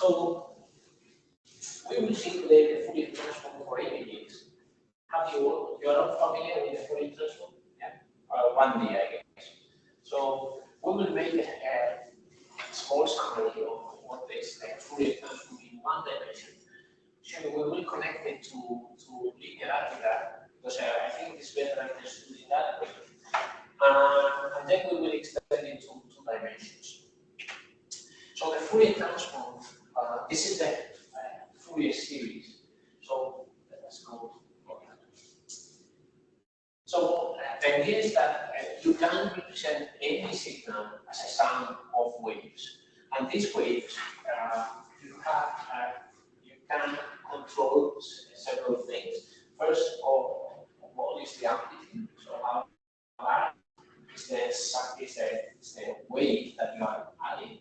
So we will see today the Fourier transform for images. You are all familiar with the Fourier transform? Yeah. 1D, I guess. So we will make a small summary of what is the Fourier transform in one dimension. So we will connect it to linear algebra because I think it's better understood in that way. And then we will extend it to 2 dimensions. So the Fourier transform, this is the Fourier series. So let's go. So the idea is that you can represent any signal as a sum of waves, and these waves you can control several things. First of all is the amplitude. So how large is the wave that you are adding.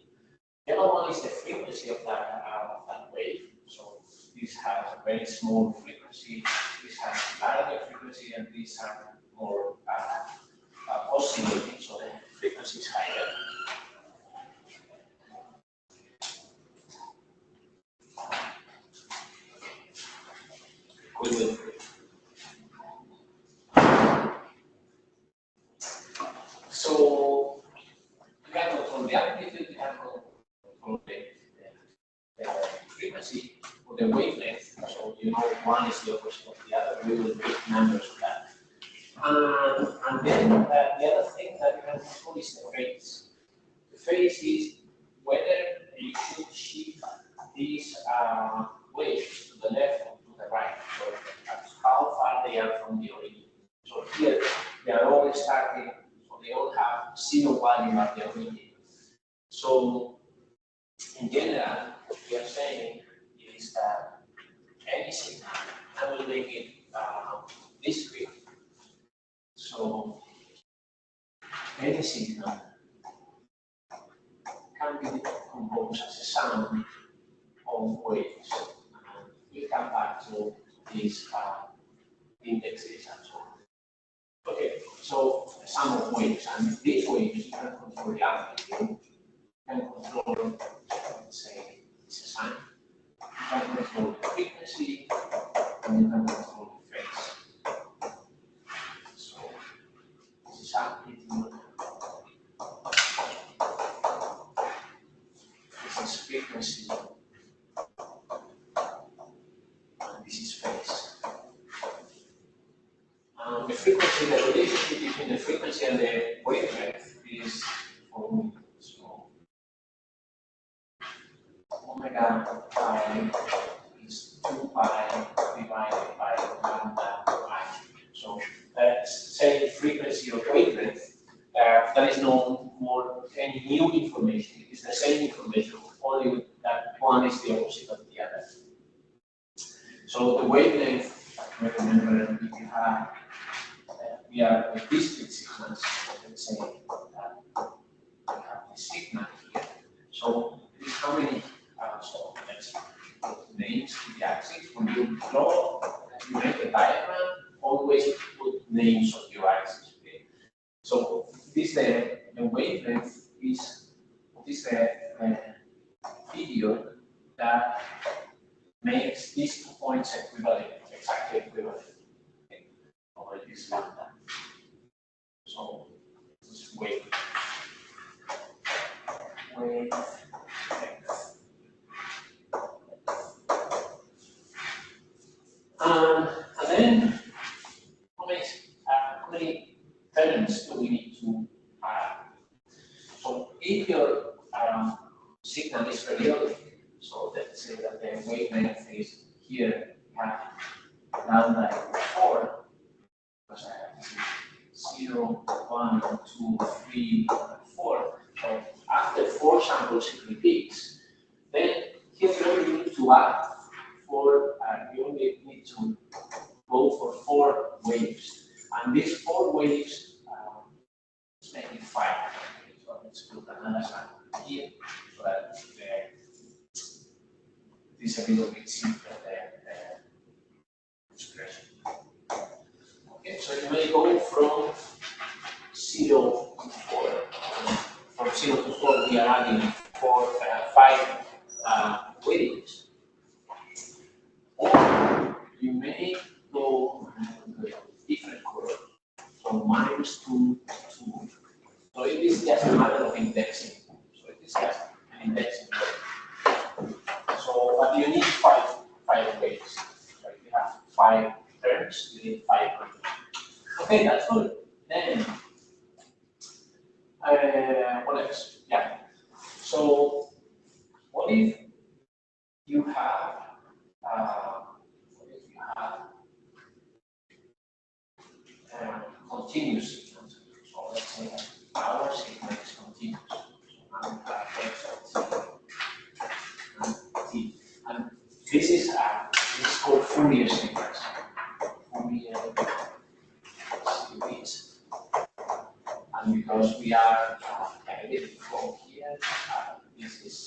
The other one is the frequency of that wave. So this has a very small frequency, this has larger frequency, and these are more oscillating, so the frequency is higher. So you can control the amplitude, you can control the frequency or the wavelength. So you know one is the opposite of the other. We will make numbers of that. And then the other thing that you can control is the phase. The phase is whether you should shift these waves to the left or to the right. So that's how far they are from the origin. So here they are all starting, so they all have 0 value at the origin. So in general, what we are saying is that any signal, I will make it discrete. So any signal can be composed as a sum of waves. And we'll come back to these indexes and so on. Okay, so a sum of waves, and these waves you can control the amplitude, you can control, let's say, it's a sine, you can control the frequency, and you can control the phase. So this is amplitude, this is frequency, and this is phase. The frequency, the relationship between the frequency and the wavelength is for so omega pi is 2 pi divided by lambda pi. So let's say frequency or wavelength, there is no more any new information. It is the same information, only that one is the opposite of the other. So the wavelength, remember, if you have we are with discrete signals, let's say that we have this signal here. So this is how many, so let's put names to the axis. When you draw, you make a diagram, always put names of your axis. Okay? So this the wavelength is the figure that makes these 2 points equivalent, exactly equivalent. Okay? Over this lambda. So this is wave length. And then how many terms do we need to add? So if your signal is periodic, so let's say that the wavelength is here at lambda equals 4, because I have 0, 1, 2, 3, 4. So after 4 samples it repeats. Then here you only need to add 4, you only need to go for 4 waves. And these 4 waves, let's make it 5. So let's put another sample here so that this is a little bit simpler the expression. Okay, so you may go from 0 to 4. From 0 to 4, we are adding 5 wavelengths. you need five waves. So if you have 5 terms, you need 5 waves. Okay, that's good. Then, what else? Yeah. So, what if you have, continuous signals? So let's say that our signal is continuous. So now we have x of t, and this is called Fourier sequence. Fourier series, and because we are editing from here, this is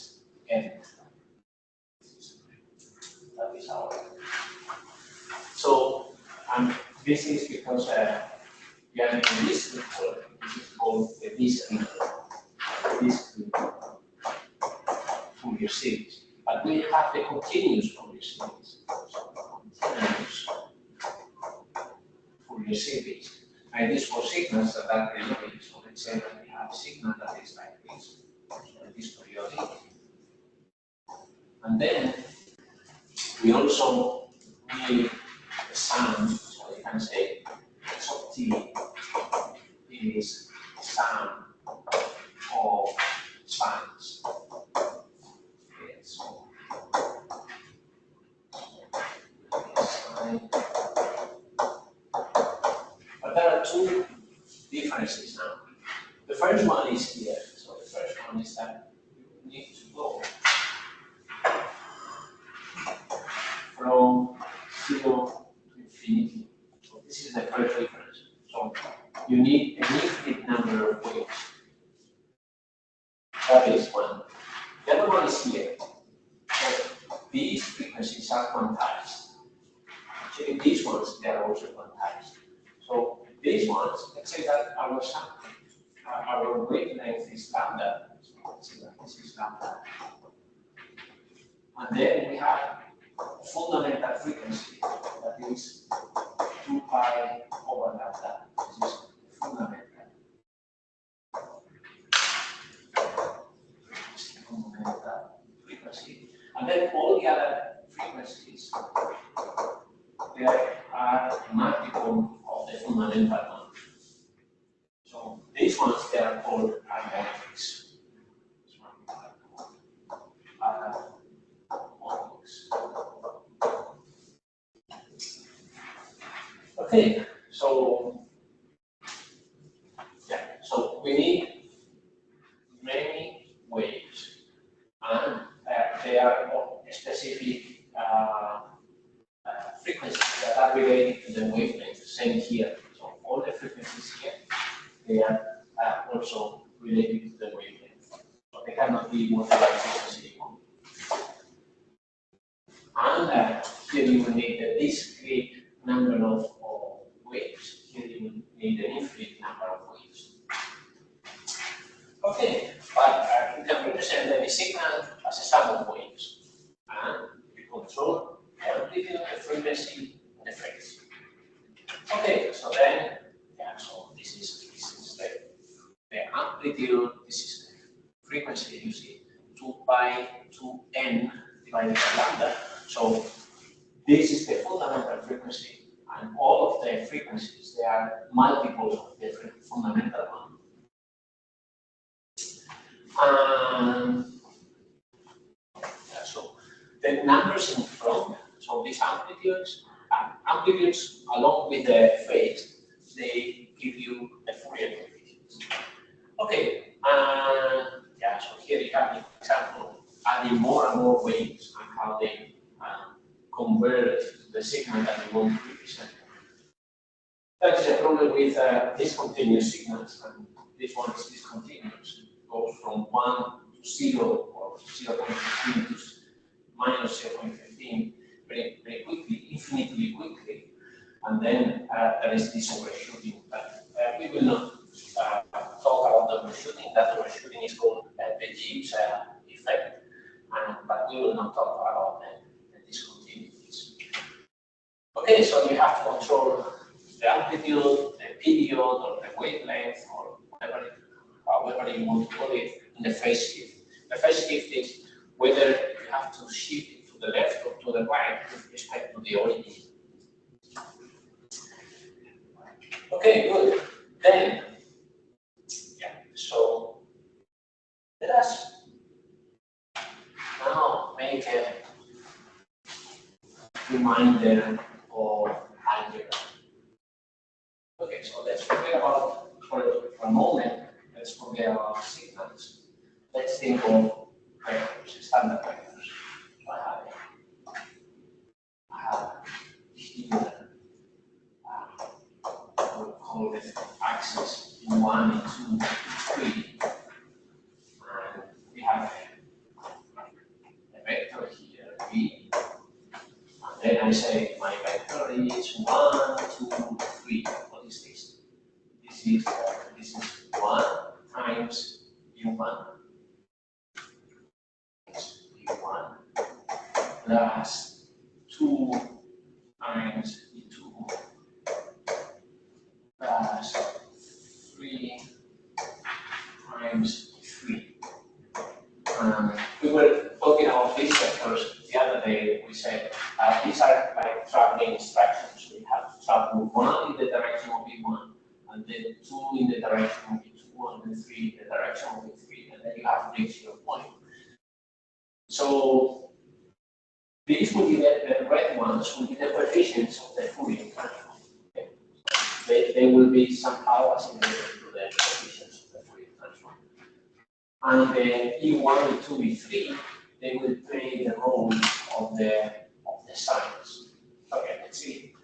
n. That is our. So, this is because we are in this network. This is called the discrete Fourier series. But we have the continuous Fourier series. So continuous Fourier series. And this for signals that are periodic. So let's say that we have a signal that is like this. So it is periodic. And then we also need a sum. So you can say x of t is sum of spans. Okay, so but there are two differences now. The first one is here. So the first one is that you need to go from 0 to infinity. So this is the first difference. So you need an infinite number of waves. That is one. The other one is here. So these frequencies are quantized. Actually, these ones, they are also quantized. So these ones, let's say that our wavelength is lambda. So let's say that this is lambda. And then we have a fundamental frequency that is 2 pi over lambda. This is fundamental. Frequency. And then all the other frequencies, they are a multiple of the fundamental one. So these ones, they are called harmonics. Okay, so yeah, so we need many waves, and they are specific frequencies that are related to the wavelength. Same here. So all the frequencies here, they are also related to the wavelength. So they cannot be multiplied frequency. And here you will need a discrete number of waves. Here you will need an infinite number of waves. Okay, but you can represent any signal as a sum of waves. And you control the amplitude, the frequency, and the phase. Okay, so then, yeah, so this is the amplitude, this is the frequency, you see, 2 pi 2n divided by lambda. So this is the fundamental frequency, and all of the frequencies, they are multiples of the fundamental one. Yeah, so the numbers in front, so these amplitudes along with the phase, they give you the Fourier coefficients. Okay, yeah, so here you have an example adding more and more waves and how they convert to the signal that you want to represent. That is a problem with discontinuous signals, and this one is discontinuous. It goes from 1 to 0 or 0.15 to minus 0.15 very, very quickly, infinitely quickly, and then there is this overshooting. But we will not talk about the overshooting. That overshooting is called the Gibbs effect, but we will not talk about the discontinuities. Okay, so you have to control the amplitude, the period, or the wavelength, or whatever, however you want to call it, and the phase shift. The phase shift is whether you have to shift it to the left the right with respect to the origin. Okay, good. Then, yeah, so let us now make a reminder of algebra. Okay, so let's forget about, for a moment, let's forget about signals. Let's think of vectors, standard vectors. I have here, we'll call it axis in 1, and 2, 3. And we have a vector here, v. And then I say my vector is 1, 2, 3. What is this? This is 1 times u1 plus 2 times e2 plus 3 times 3. We were talking about these vectors the other day. We said these are like traveling instructions. We have to travel 1 in the direction of e1, and then 2 in the direction of e2, and then 3 in the direction of e3, and then you have to reach your point. So these will be the red ones will be the coefficients of the Fourier transform. Okay. They will be somehow assimilated to the coefficients of the Fourier transform. And the E1, E2, E3, they will play the role of the signs. Okay, let's see.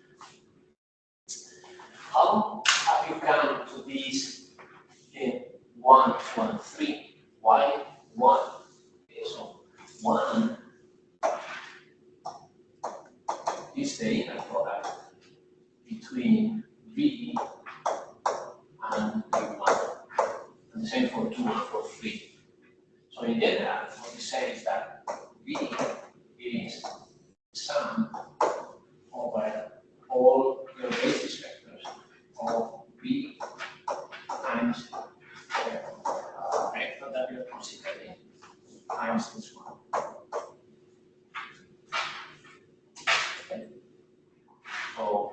How have you come to these 1, 2, and 3? Why 1? Okay, so 1 is the inner product between V and V1. And the same for 2 and for 3. So in general, what we say is that V is sum over all your basis vectors of V times the vector that you're considering times this one. Okay. So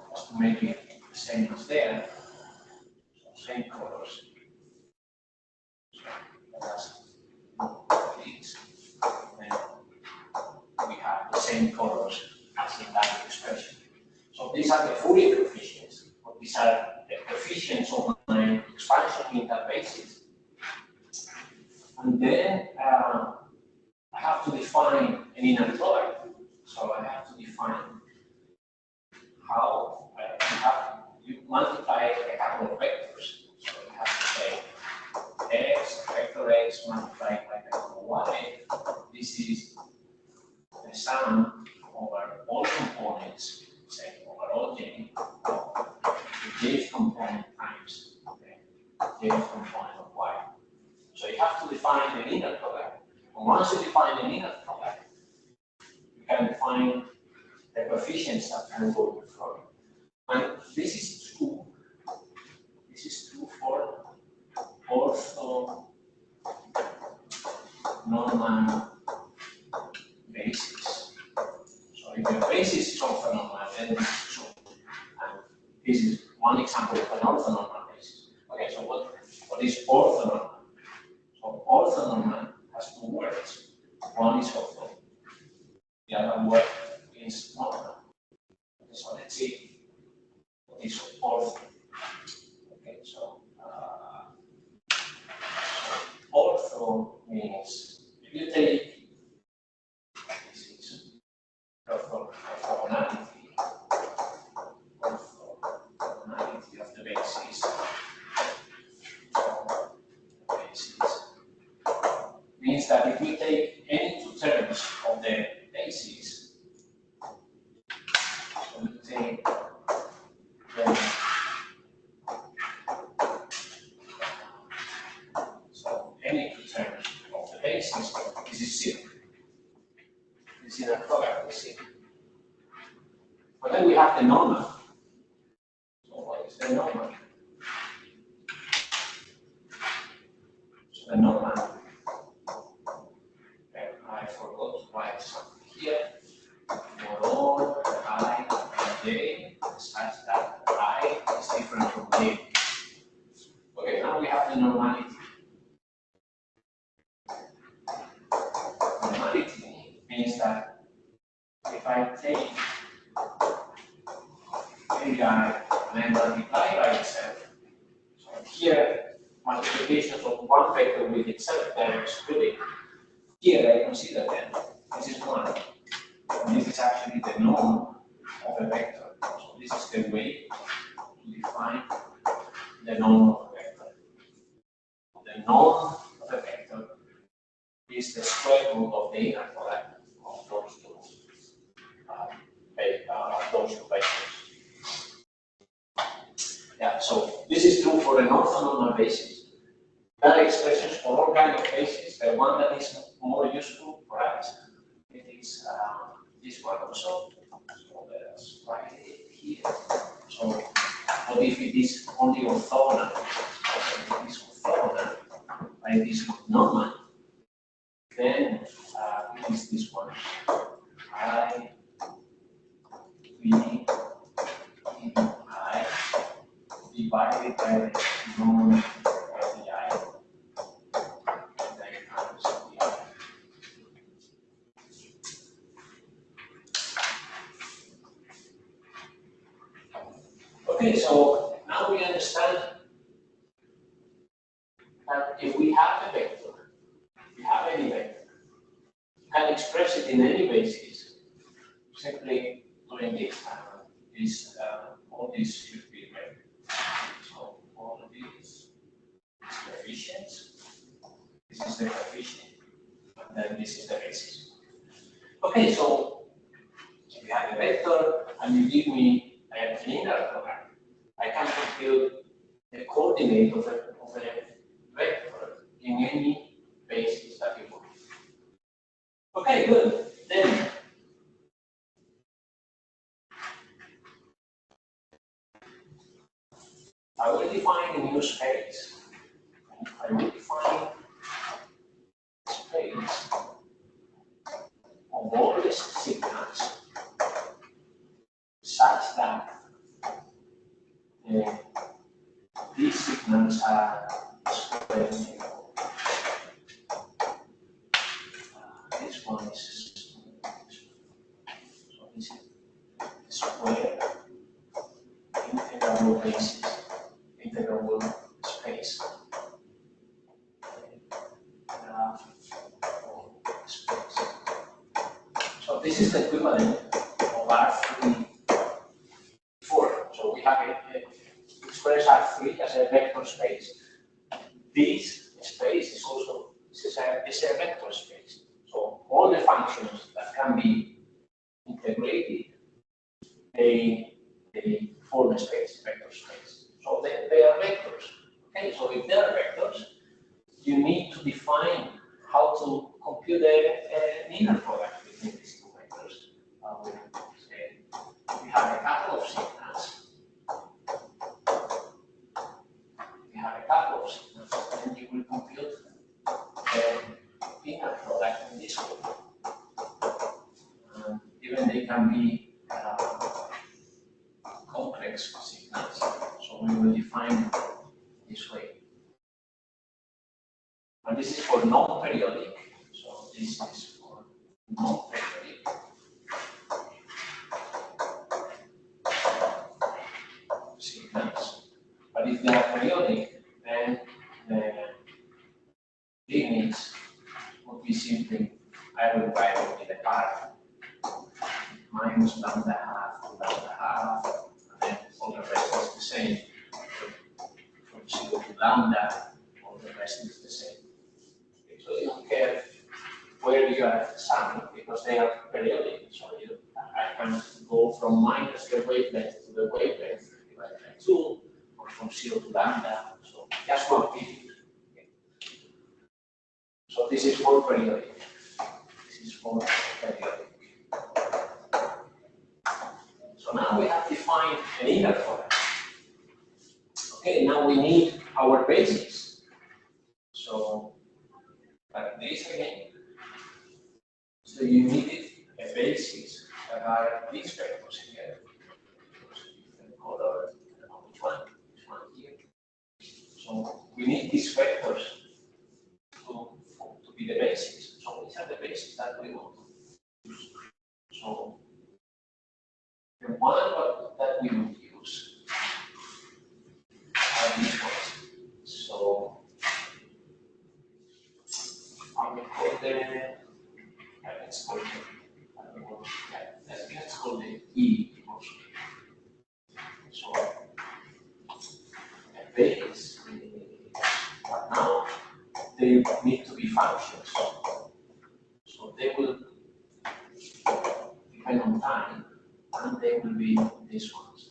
just to make it the same as there, so same colors. So let us look at these. Then we have the same colors as in that expression. So these are the Fourier coefficients, or these are the coefficients of my expansion interfaces. And then I have to define an inner product. So I have to define how you multiply a couple of vectors. So you have to say x, vector x multiplied by vector y. This is the sum over all components, say over all j, the jth component times the jth component of y. So you have to define an inner product. And once you define an inner product, you can define the coefficients that can go before. And this is true. This is true for ortho normal basis. So if your basis is orthonormal, then this is true. And this is one example of an orthonormal basis. Okay, so what is orthonormal? So orthonormal has two words. One is ortho, the other word is normal. Okay, so let's see what is ortho. Okay, so ortho means if you take this is orthogonality of the basis. Means that if we take any two terms of the basis, so we take the so any two terms of the basis, this is zero. This is a product is zero. But then we have the normal. So what is the normal? So the normal. And I forgot to write something here. For all I and j such that I is different from j. Okay, now we have the normality. Normality means that if I take area and then multiply by itself, so here multiplications of one vector with itself, they are excluded. Here I consider them. This is one. And this is actually the norm of a vector. So this is the way to define the norm of a vector. The norm of a vector is the square root of the inner product of those two vectors. Yeah, so this is true for an orthonormal basis. There are expressions for all kinds of bases. The one that is more useful for us, it is this one also. So let's write it here. So what if it is only orthogonal? If it is orthogonal, like this normal, then it is this one. I, V, I, divided by the norm of the I. Okay, so now we understand that if we have a vector, if we have any vector, you can express it in any basis, simply doing this. All this should be read. So all of these coefficients, this is the coefficient, and then this is the basis. Okay, so if you have a vector and you give me an inner product, I can compute the coordinate of a vector in any basis that you want. Okay, good. Then I will define a new space. I will define a space of all these signals such that these signals are square. This one is so this is square integrable basis, integrable space. So this is the equivalent of R3 4. So we have express R3 as a vector space. This space is also is a vector space. So all the functions that can be integrated, they form a space, vector space. So they are vectors. Okay, so if they are vectors, you need to define how to compute an inner product between these two vectors. We have a couple of signals. And you will compute the inner product in this way. Even they can be complex signals. So we will define it this way. And this is for non-periodic. So this is for non-periodic. Signals. But if they are periodic, then the limits would be simply, I will write it with a part minus lambda half to lambda half, and then all the rest is the same. From 0 to lambda, all the rest is the same. Okay, so you don't care where you are summing because they are periodic. So I can go from minus the wavelength to the wavelength divided by 2, or from 0 to lambda. So just one period. Okay. So this is for periodic. This is for periodic. So now we have defined an inner product. Okay, now we need our basis. So this again. So you needed a basis that are these vectors here. Different color, I don't know which one here. So we need these vectors to be the basis. So these are the bases that we want to use. So the one that we will use are these ones. So I will call them, let's call them, let's call them E equals. So a base, but now they need to be functions. So they will depend on time, and they will be these ones.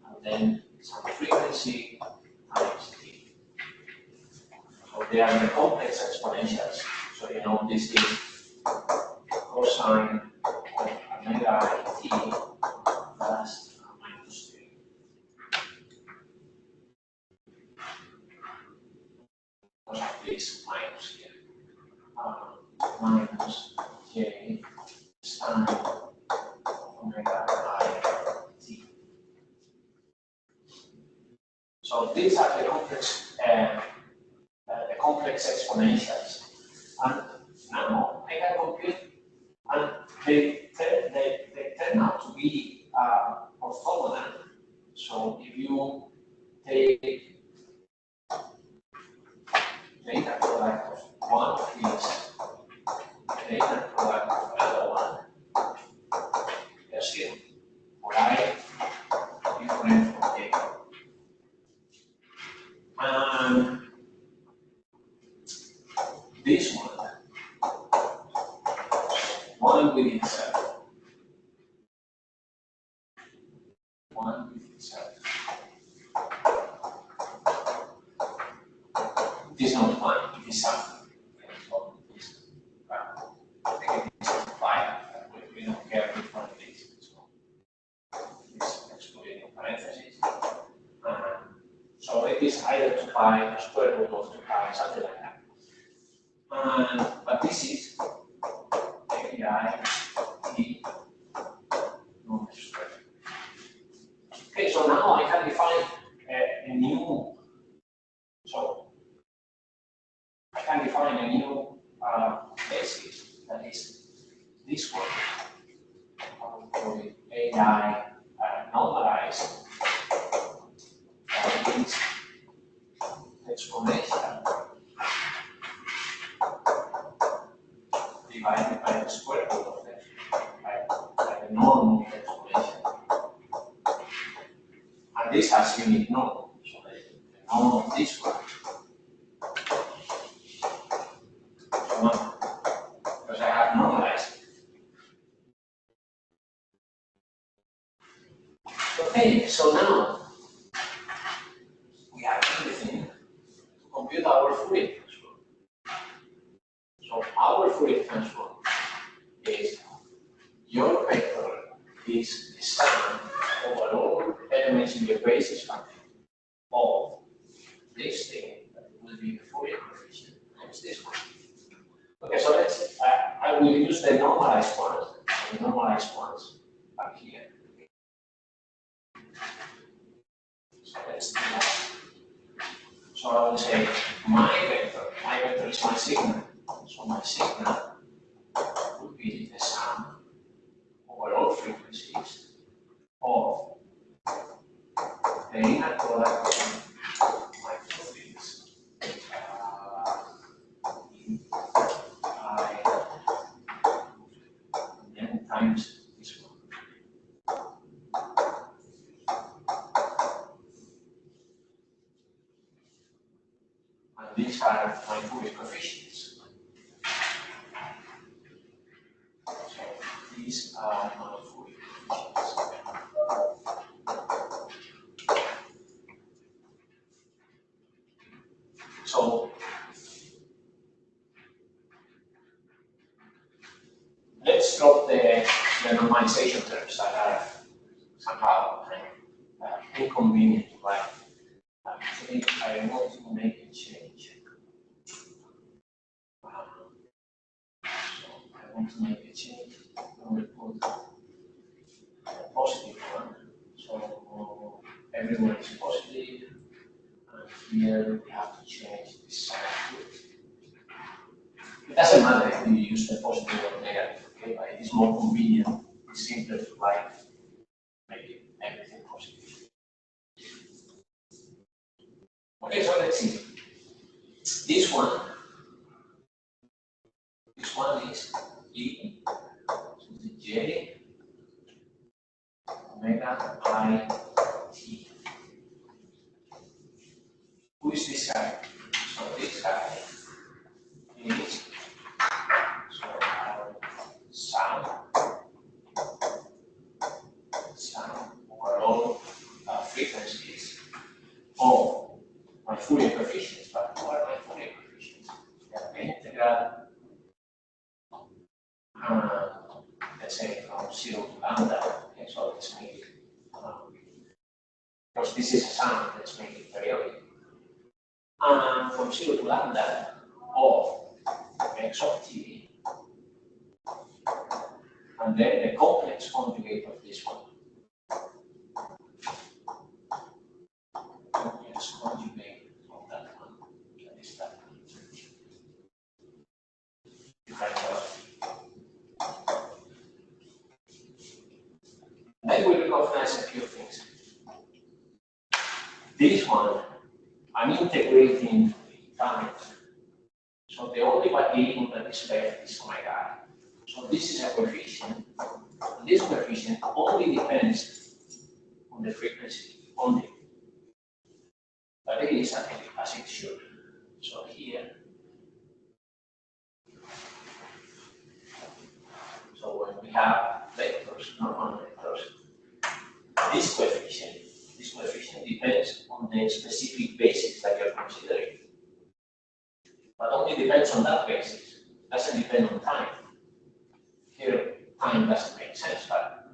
And then some frequency times t. So they are the complex exponentials. So you know this is cosine of omega I t plus minus 3. Because of this minus here. Minus j sine omega I t. So these are the complex exponentials. And now I can compute, and they turn out to be orthogonal. So if you take the inner product of one of these, the inner product of another one, they're still right different from A. And this one with itself, one with itself. It is not one, it is something. So it is fine. We don't care which one it is. So let's put it in parentheses. So it is either 2 pi or square root of 2 pi, something like that. But this is API T normal square. Okay, so now I can define a new. So I can define a new basis that is this one. I will call it AI normalized. Is exponential divided by the square root of it, by the norm of the exponential. And this has unique norm. So the norm of this one. Because I have normalized it. Okay, so now we have everything to compute our Fourier transform. So our Fourier transform is your vector is the sum over all elements in your basis function of this thing that will be the Fourier coefficient times this one. Okay, so let's I will use the normalized ones up here. So let's do that. So I will say my vector is my signal. So my signal would be the sum over all frequencies of the inner product of my two fields. And then times this one. And these are my Fourier coefficients. So these are my Fourier coefficients. So let's drop the normalization terms that are somehow inconvenient, right? Actually, I want to make a change. positive one. So everyone is positive. And here we have to change this sign to it. It doesn't matter if you use the positive or negative, okay? But it is more convenient. It's simpler to write, make everything positive. Okay, so let's see. This one is E to the J omega I T. Who is this guy? So this guy is our sound overall frequencies of my Fourier coefficients. But what are my Fourier coefficients? They are the integral, let's say from 0 to lambda. Okay, so let's make it, because this is a sound, let's make it periodic. And from 0 to lambda of x of t, and then the complex conjugate of this one. Complex conjugate of that one. That is that one. Then we recognize a few things. This one, I'm integrating time. So the only variable that is left is omega I. So this is a coefficient. And this coefficient only depends on the frequency, only. But it is as it should. So here, so when we have vectors, normal vectors, this coefficient depends on the specific basis that you're considering. But only depends on that basis. It doesn't depend on time. Here, time doesn't make sense, but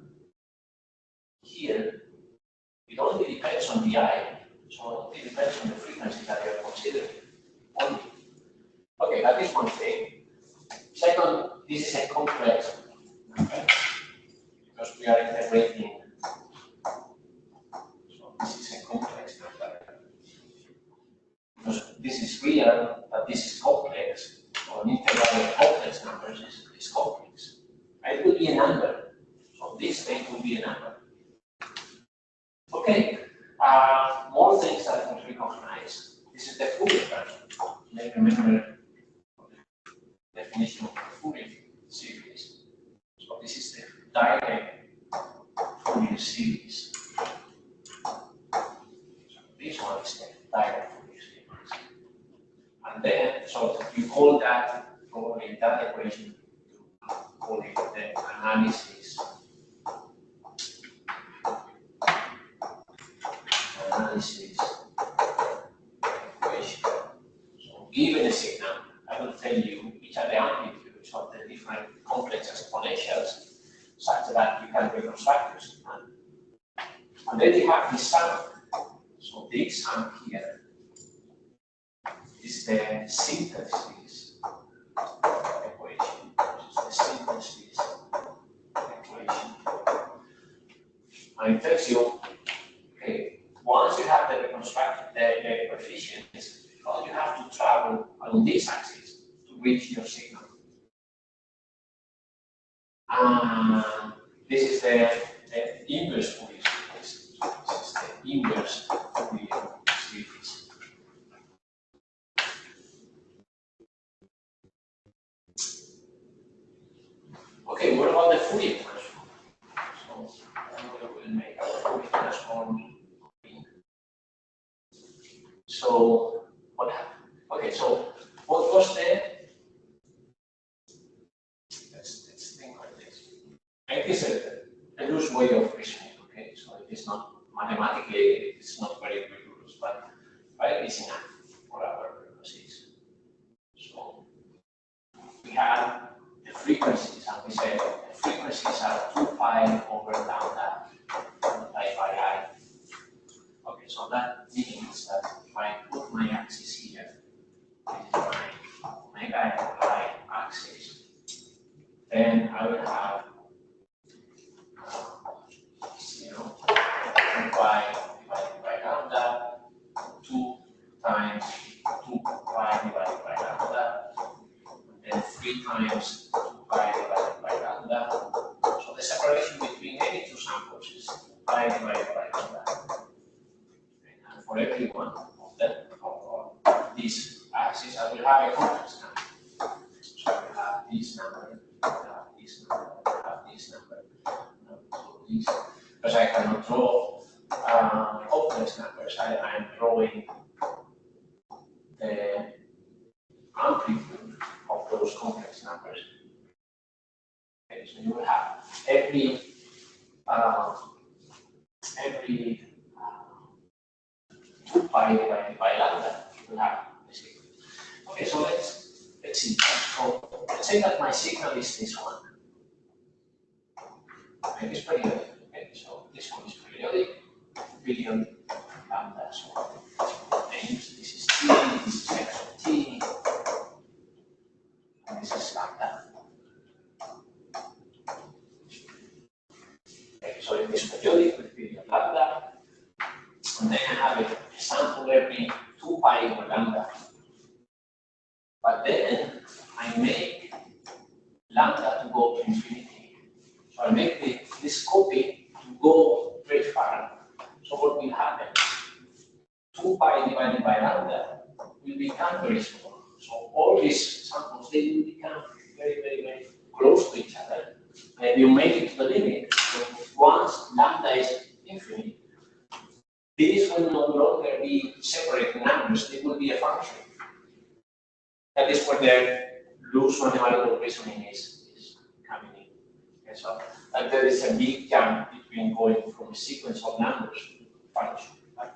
here, it only depends on the I. So it depends on the frequency that you're considering. Only. Okay, that is one thing. Second, this is a complex, okay? Because we are integrating. So this is a complex number. Because this is real, but this is complex. So an integral of complex numbers is complex. It will be a number. So this thing will be a number. Okay, more things that we recognize. This is the Fourier transform. Let's remember the definition of the Fourier series. So this is the direct Fourier series. So this one is the direct Fourier series. And then, so you call that, probably that equation, you call it the analysis equation. So given a signal, I will tell you which are the amplitudes of the different complex exponentials such that you can reconstruct your signal. And then you have this sum. So this sum here is the synthesis equation. This is the synthesis equation. And it tells you, okay, once you have the reconstructed the coefficients, all you have to travel along this axis to reach your signal. This is the inverse Fourier series. This is the inverse Fourier series. Okay, what about the Fourier transform? So we will make our Fourier transform. So what happened? Okay, so what was the? Let's think like this. It is a loose way of reasoning. Okay, so it is not mathematically, it's not very rigorous, but it is enough for our purposes. So we have the frequencies, and we say the frequencies are 2 pi over lambda multiplied by I. Okay, so that means that if I put my axis here, this is my omega I axis, then I will have times 2 pi divided by lambda, and then 3 times 2 pi divided by lambda. So the separation between any two samples is 2 pi divided by lambda. And for every one of them, of these axes, I will have a complex number. So I will have this number, I will have this number, I will have this number. So these, because I cannot draw complex numbers, I am drawing the amplitude of those complex numbers. Okay, so you will have every 2 pi divided by lambda, you will have a signal. Okay, so let's see. So let's say that my signal is this one. Okay, it's periodic. Okay, so this one is periodic, periodic lambda. So names, this is t, this is x of t, and this is lambda. Okay, so in this periodic with period lambda, and then I have a sample every 2 pi over lambda. But then I make lambda to go to infinity. So I make this copy to go very far. So what will happen? 2 pi divided by lambda will become very small. So all these samples, they will become very, very, very close to each other. And you make it to the limit. So once lambda is infinite, these will no longer be separate numbers, they will be a function. That is where the loose mathematical reasoning is coming in. Okay, so and there is a big jump between going from a sequence of numbers to a function. Right?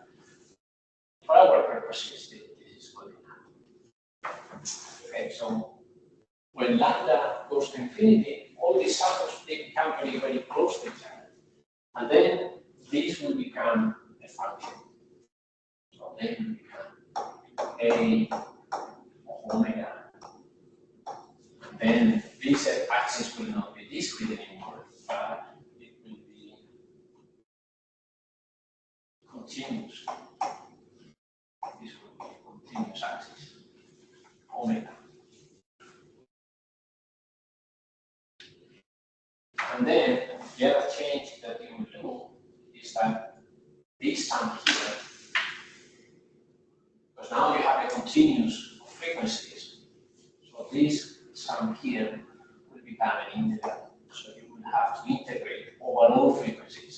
For our purposes, this is good enough. Okay, so when lambda goes to infinity, all these samples they become very, very close to each other. And then these will become a function. So they will become a omega. And then this axis will not be discrete anymore, but it will be continuous. This will be a continuous axis, omega. And then the other change that you will do is that this sum here, because now you have a continuous of frequencies, so this sum here will become an integral. So you will have to integrate over all frequencies.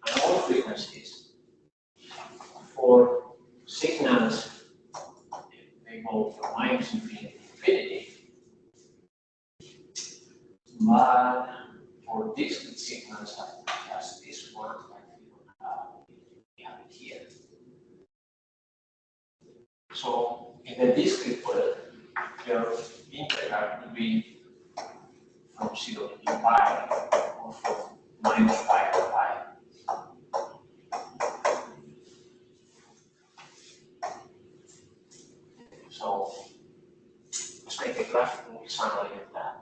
And all frequencies for signals, they go from minus infinity to infinity. But for discrete signals, as this one, we have it here. So in the discrete world, your integral will be from 0 to pi, or from minus pi to pi. So let's make a graphical summary of that.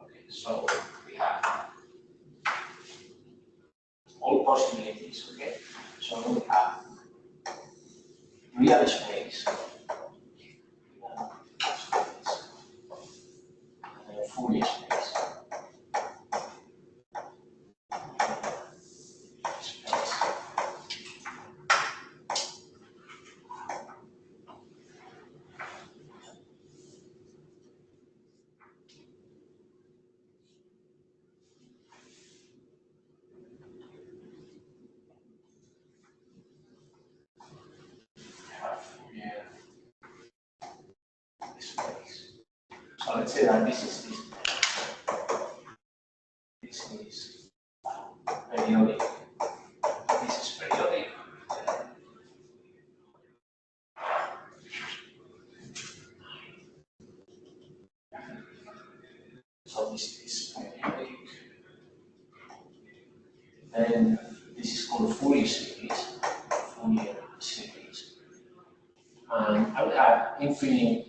Okay, so we have all possibilities, okay? So we have real space, Fourier space. So let's say that this is periodic. This is periodic. So this is periodic. Then this is called Fourier series. Fourier series. And I would have infinite.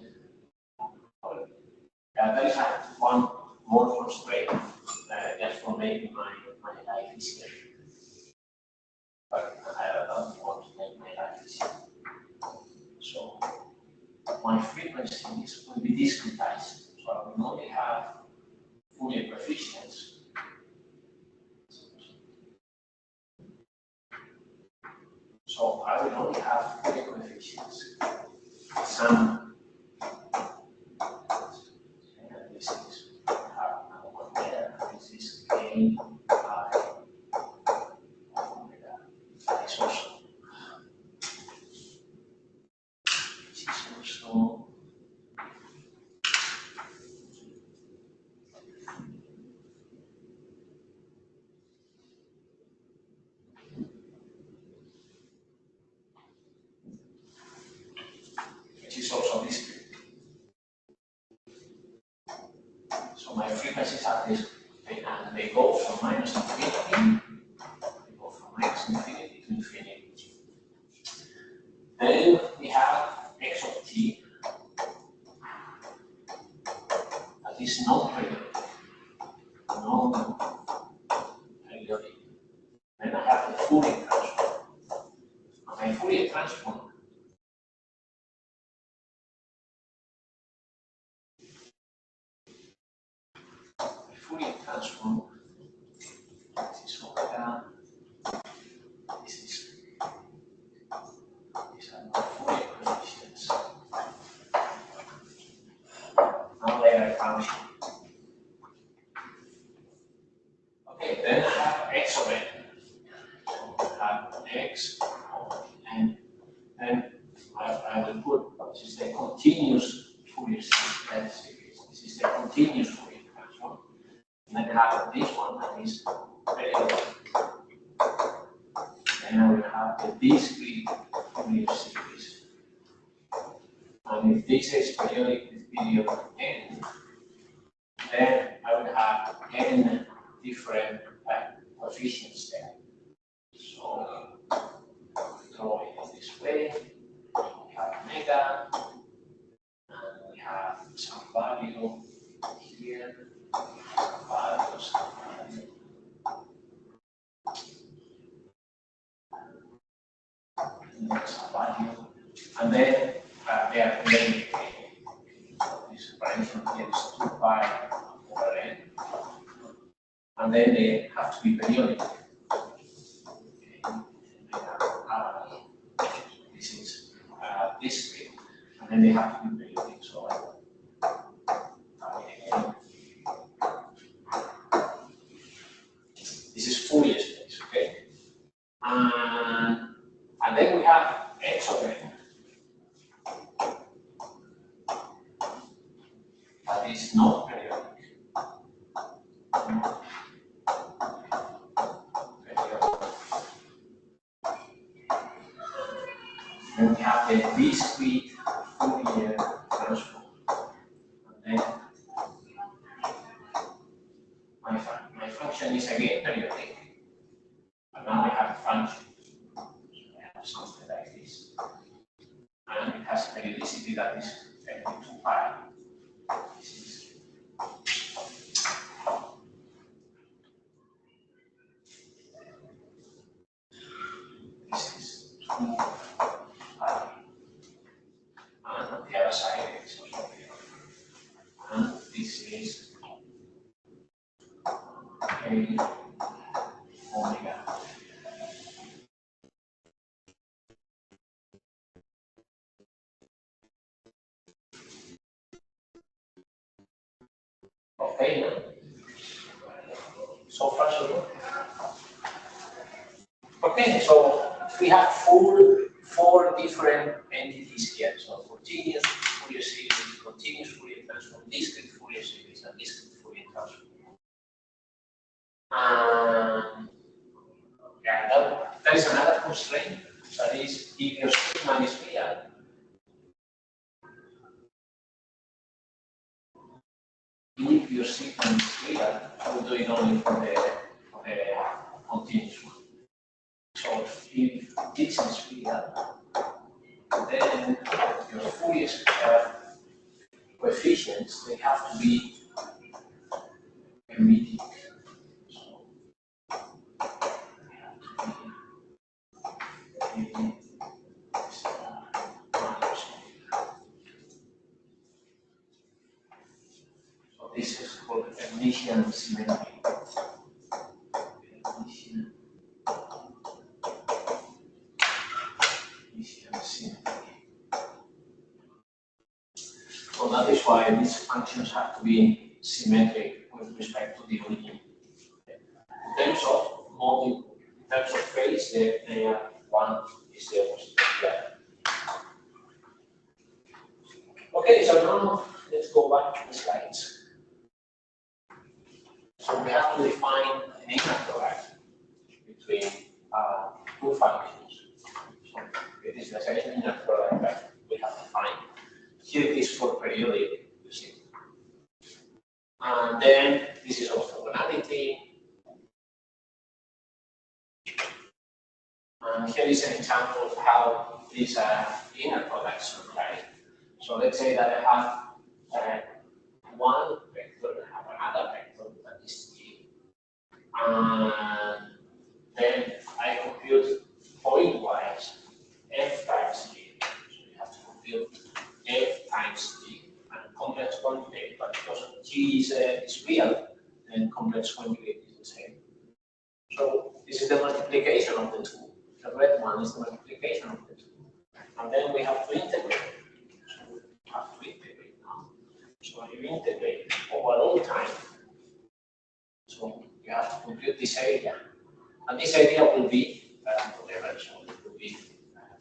There is one more constraint just for making my life easier. But I don't want to make my frequencies will be discretized. So I will only have Fourier coefficients. So I will only have Fourier coefficients. Some, and this is another one there. This is gain by omega. That is also, which is also discrete. So my frequencies are this, and they go from minus infinity, to infinity. Then we have x of t, that is non-periodic. Non-periodic. Then I have the Fourier transform. And my Fourier transform this is omega, these are my Fourier coefficients. Now they are function. Okay, then I have x of n. So I have x of n. Then I will put, this is the continuous Fourier series. This is the continuous Fourier transform. And then I have this one that is periodic. Then I will have the discrete Fourier series. And if this is periodic with period n, then I will have n different coefficients there. So draw it in this way. We have omega, and we have some value here, some value, and some value, and then they are related. So this expression here is 2 pi over n, and then they have to be periodic. This is discrete, and then they have to be periodic. So this is Fourier space, okay? And then we have x of n. That is not periodic. Then we have the discrete Fourier transform. And then my function is again periodic. But now I have a function. So I have something like this. And it has periodicity that is equal to 2 pi. This is 2 pi. And on the other side is also periodic. And this is a omega. Okay, so far so good. Okay, so we have four different entities here. So continuous Fourier series, continuous Fourier transform, discrete Fourier series, and discrete Fourier transform. Yeah, there is another constraint, that is if your sigma is real, I will do it only for the continuous one. So if this is real, then your Fourier coefficients, they have to be hermetic. So they have to be Cartesian symmetry. So that is why these functions have to be symmetric with respect to the origin. In terms of module, in terms of phase, they are one is the opposite. Yeah. Okay, so now let's go back to the slides. So we have to define an inner product between two functions. So it is the same inner product that we have defined. Here it is for periodic, you see. And then this is orthogonality. And here is an example of how these inner products look like. So let's say that I have one vector and I have another vector that is G. And then I compute pointwise f times G. So you have to compute f times G and complex conjugate, but because G is real, then complex conjugate is the same. So this is the multiplication of the two. The red one is the multiplication of the two. And then we have to integrate. So we have to integrate now. So you integrate over all time. So you have to compute this area. And this area will be whatever, so it will be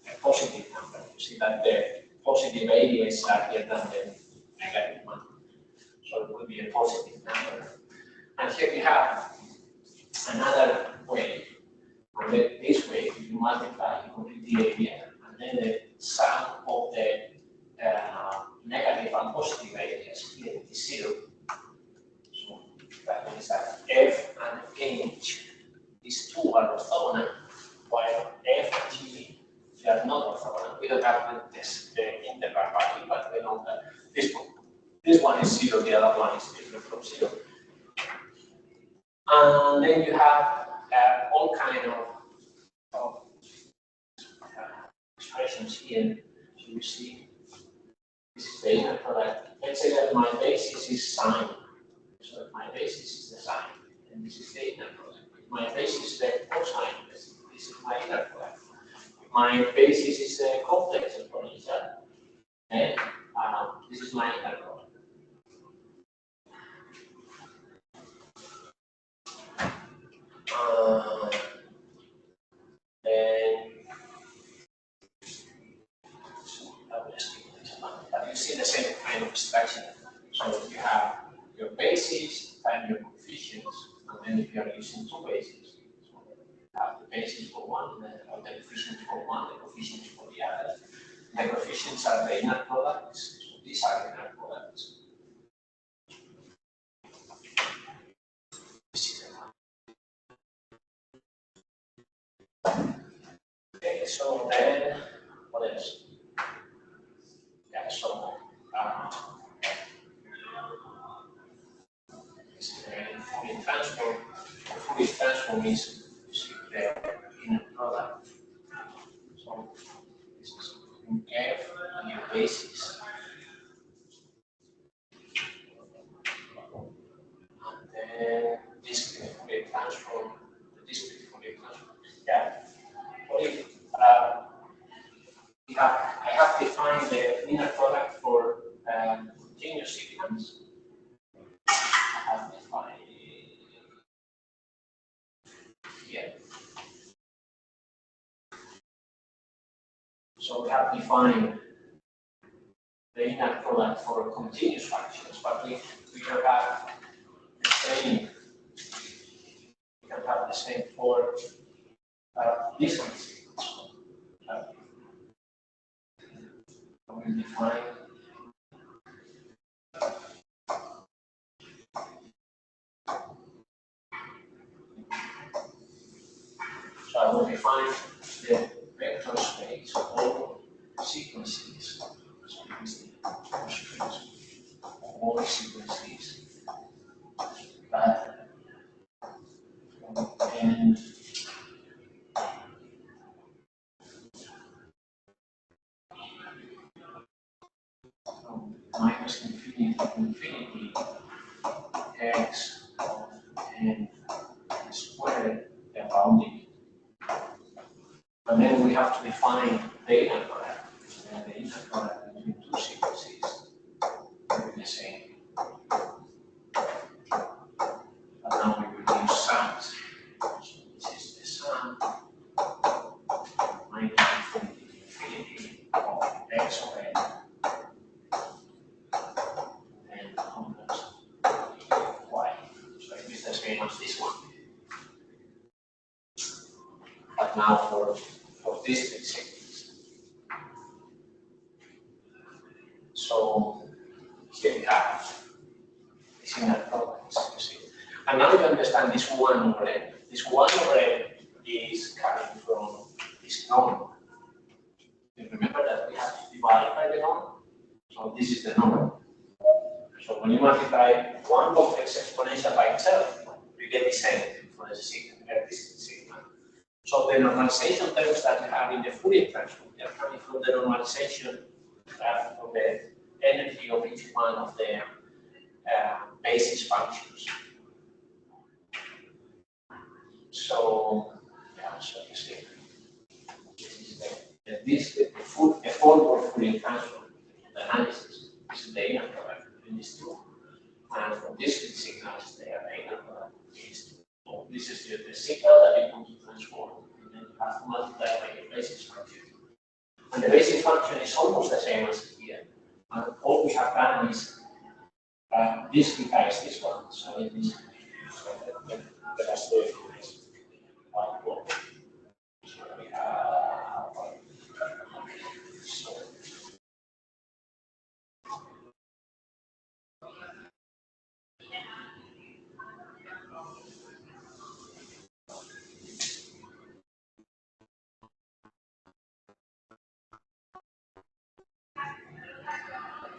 a positive number. You see that the positive area is larger than the negative one. So it will be a positive number. And here we have another way. And then this way, you multiply, you complete the area, and then the sum of the negative and positive areas here is 0. So that means that f and h, these two are orthogonal, while f and g, they are not orthogonal. We don't have the integral value, but we know that this one is 0, the other one is different from 0. And then you have all kind of expressions here. So you see, this is the inner product. Let's say that my basis is sine. So my basis is the sine, and this is the inner product. My basis is the cosine. This is my inner product. My basis is the complex exponential, and this is my inner product. But you see the same kind of structure. So you have your basis and your coefficients, and then if you are using two bases, so you have the basis for one, the coefficients for one, the coefficients for the other. The coefficients are the inner products, so these are the inner products. Okay, so then what else? Yeah, so Fourier transform. Fourier transform is the inner product. So this is f and your basis. And then discrete Fourier transform, the discrete Fourier transform. Yeah. What if I have defined the inner product for continuous sequence? I have defined here. So we have defined the inner product for continuous functions, but we can have the same. We can have the same for discrete sequence. We define so I will define the vector space of all sequences. So this is the vector space of all sequences. And minus infinity to infinity x find the inner product. And the inner product between two sequences will be the same. But now we will use sums. So this is the sum minus infinity of x of n and complex y. So it is the same as this one. But now for discrete segments. So here we have this inner products, you see. And now you understand this 1 over n. This 1 over n is coming from this norm. You remember that we have to divide by the norm? So this is the norm. So when you multiply one complex exponential by itself, you get this n for the discrete sigma. So the normalization terms that we have in the Fourier transform, they are coming from the normalization from the energy of each one of the basis functions. So, yeah, so you see, this is the forward Fourier transform, the analysis. This is the inner product between these two. And from discrete signals, they are the inner product between these two. So this is the signal that you want to transform, and then you have to multiply by the basis function. And the basis function is almost the same as here. And all we have done is discretize this one. So it is the last way is 1 block. So we have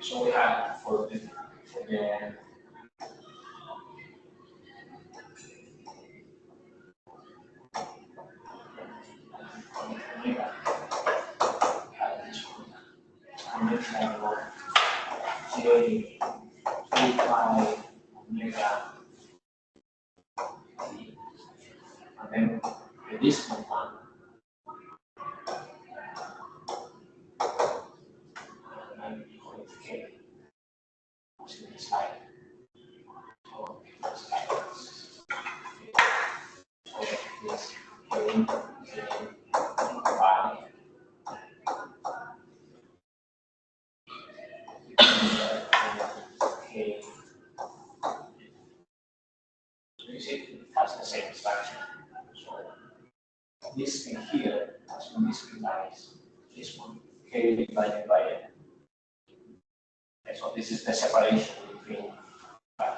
so we have for the omega, we have this one. J 3 pi omega t, and then the distant one, and then we call it k. What's in the slide? So this k pi. Okay. So you see, it has the same structure. So this thing here has been discretized. This one, k divided by n. Okay, so this is the separation between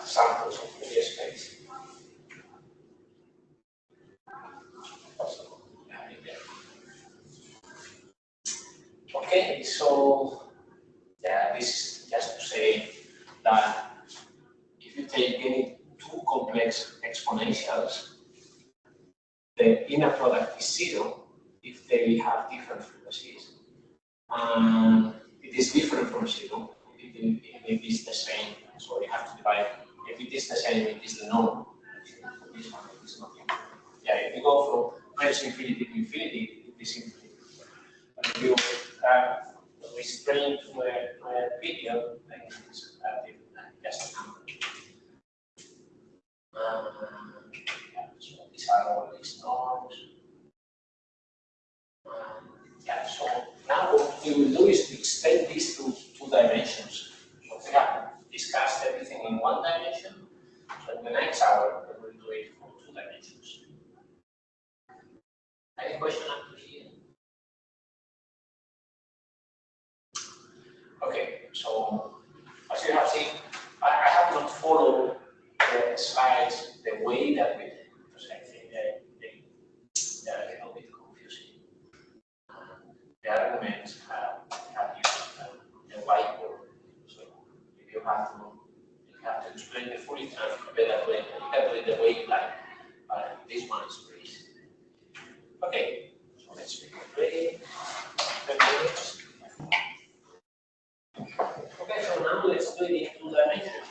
samples of Fourier space. Okay, so yeah, this is just to say that if you take any two complex exponentials, the inner product is 0 if they have different frequencies. And it is different from 0 if it is the same. So you have to divide. If it is the same, it is the norm. This one is nothing. Yeah, if you go from minus infinity to infinity, it is infinity. But if you restrain to a period, then it's just a number. Yeah, so these are all these norms. Yeah, so now what we will do is to extend this to 2 dimensions. So we have discussed everything in 1 dimension. So in the next hour, we will do it for 2 dimensions. Any question up to here? Okay, so as you have seen, I have not followed the slides the way that we did, because I think they are a little bit confusing. The arguments have used a whiteboard, so if you have to explain the Fourier transform a better way, you can do it the way you like. This one is pretty easy. Okay, so let's make it ready. 10 minutes. Okay, so now let's do it in 2 dimensions.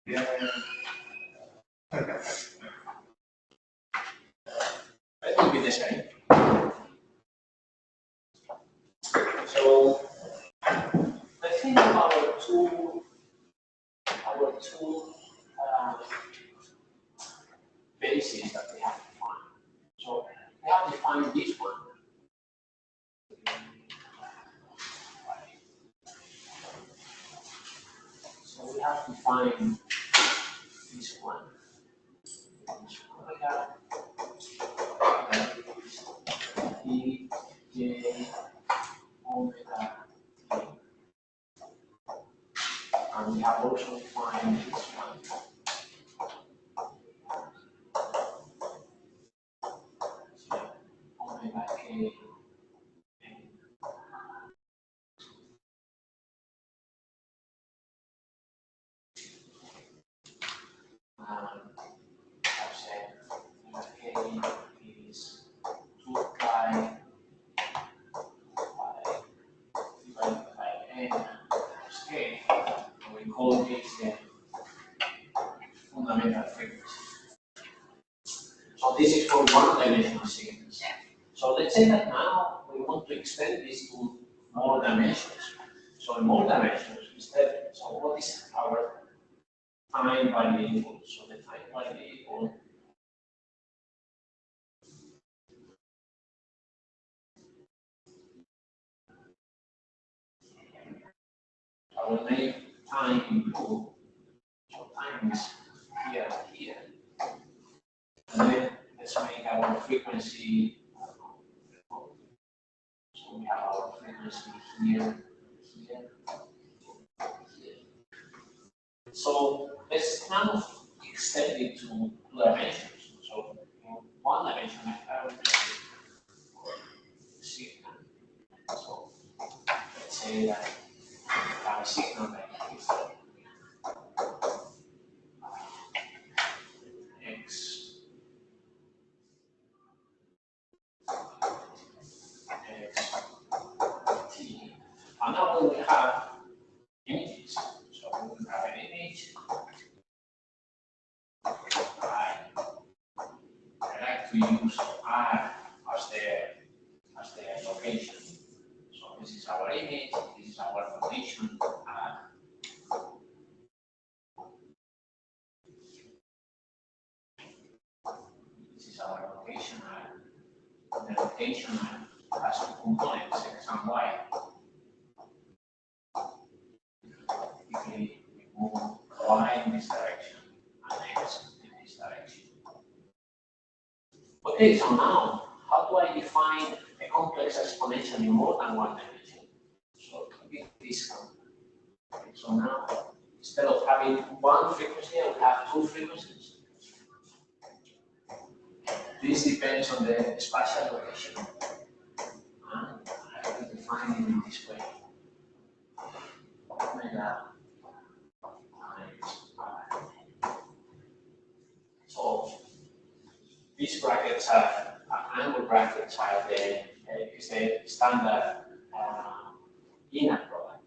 Yeah. It will be the same. So I think our two bases that we have defined. So we have defined this one. So we have defined this one. E, J, omega, T. And we have also defined this one. Omega K. I've said omega K is 2 pi divided by n times k. And we call this the fundamental frequency. So this is for one-dimensional signals. So let's say that now we want to extend this to more dimensions. So in more dimensions, instead, so what is our time variable? So the time variable I will make time in blue. So time is here and here. And then let's make our frequency. So we have our frequency here, here, here. So let's now extend it to two dimensions. So in one dimension, I have a signal. So let's say that I have a signal like this. X, X, T. And now we will have images. So we will have an image. I like to use R as the location. So this is our image, this is our location, R. This is our location, R. The location has two components, X and Y. Typically, we move Y in this direction and X in this direction. Okay, so now, how do I define a complex exponential in more than one dimension? So this one. Okay, so now, instead of having one frequency, I will have two frequencies. This depends on the spatial location. And I will define it in this way. Omega times I. So these brackets are angle brackets are the is the standard inner product.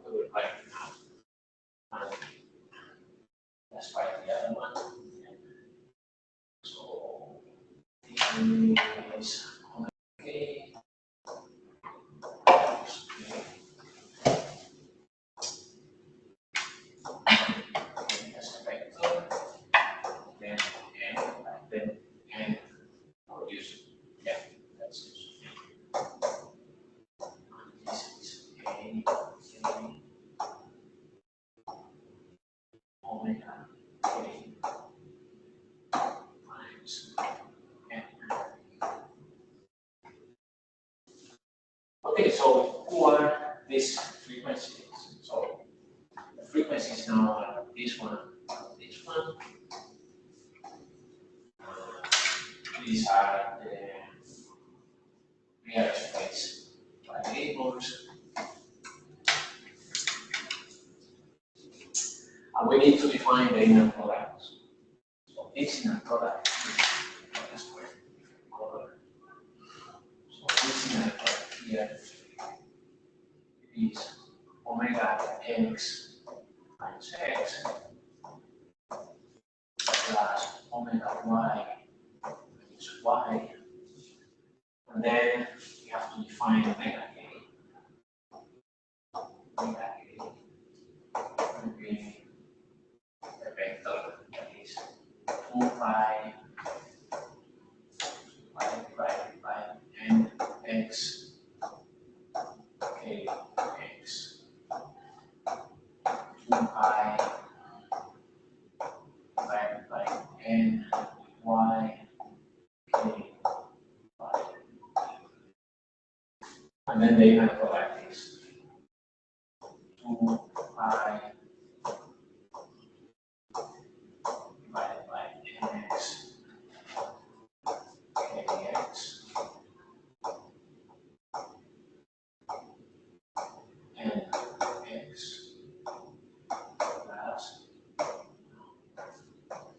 We will write it now. And let's write the other one. So this is omega k. As a vector, then n produce. Yeah, that's it. This is a omega k times n. Okay, so who are these frequencies? So the frequencies now are this one, this one. These are the real space variables. And we need to define the inner products. So this inner product is color. So this inner product here is omega x times x plus omega y minus y. And then we have to define omega k. k x 2 pi divided by n y k y. And then the inner product is 2 pi divided by x kx n x plus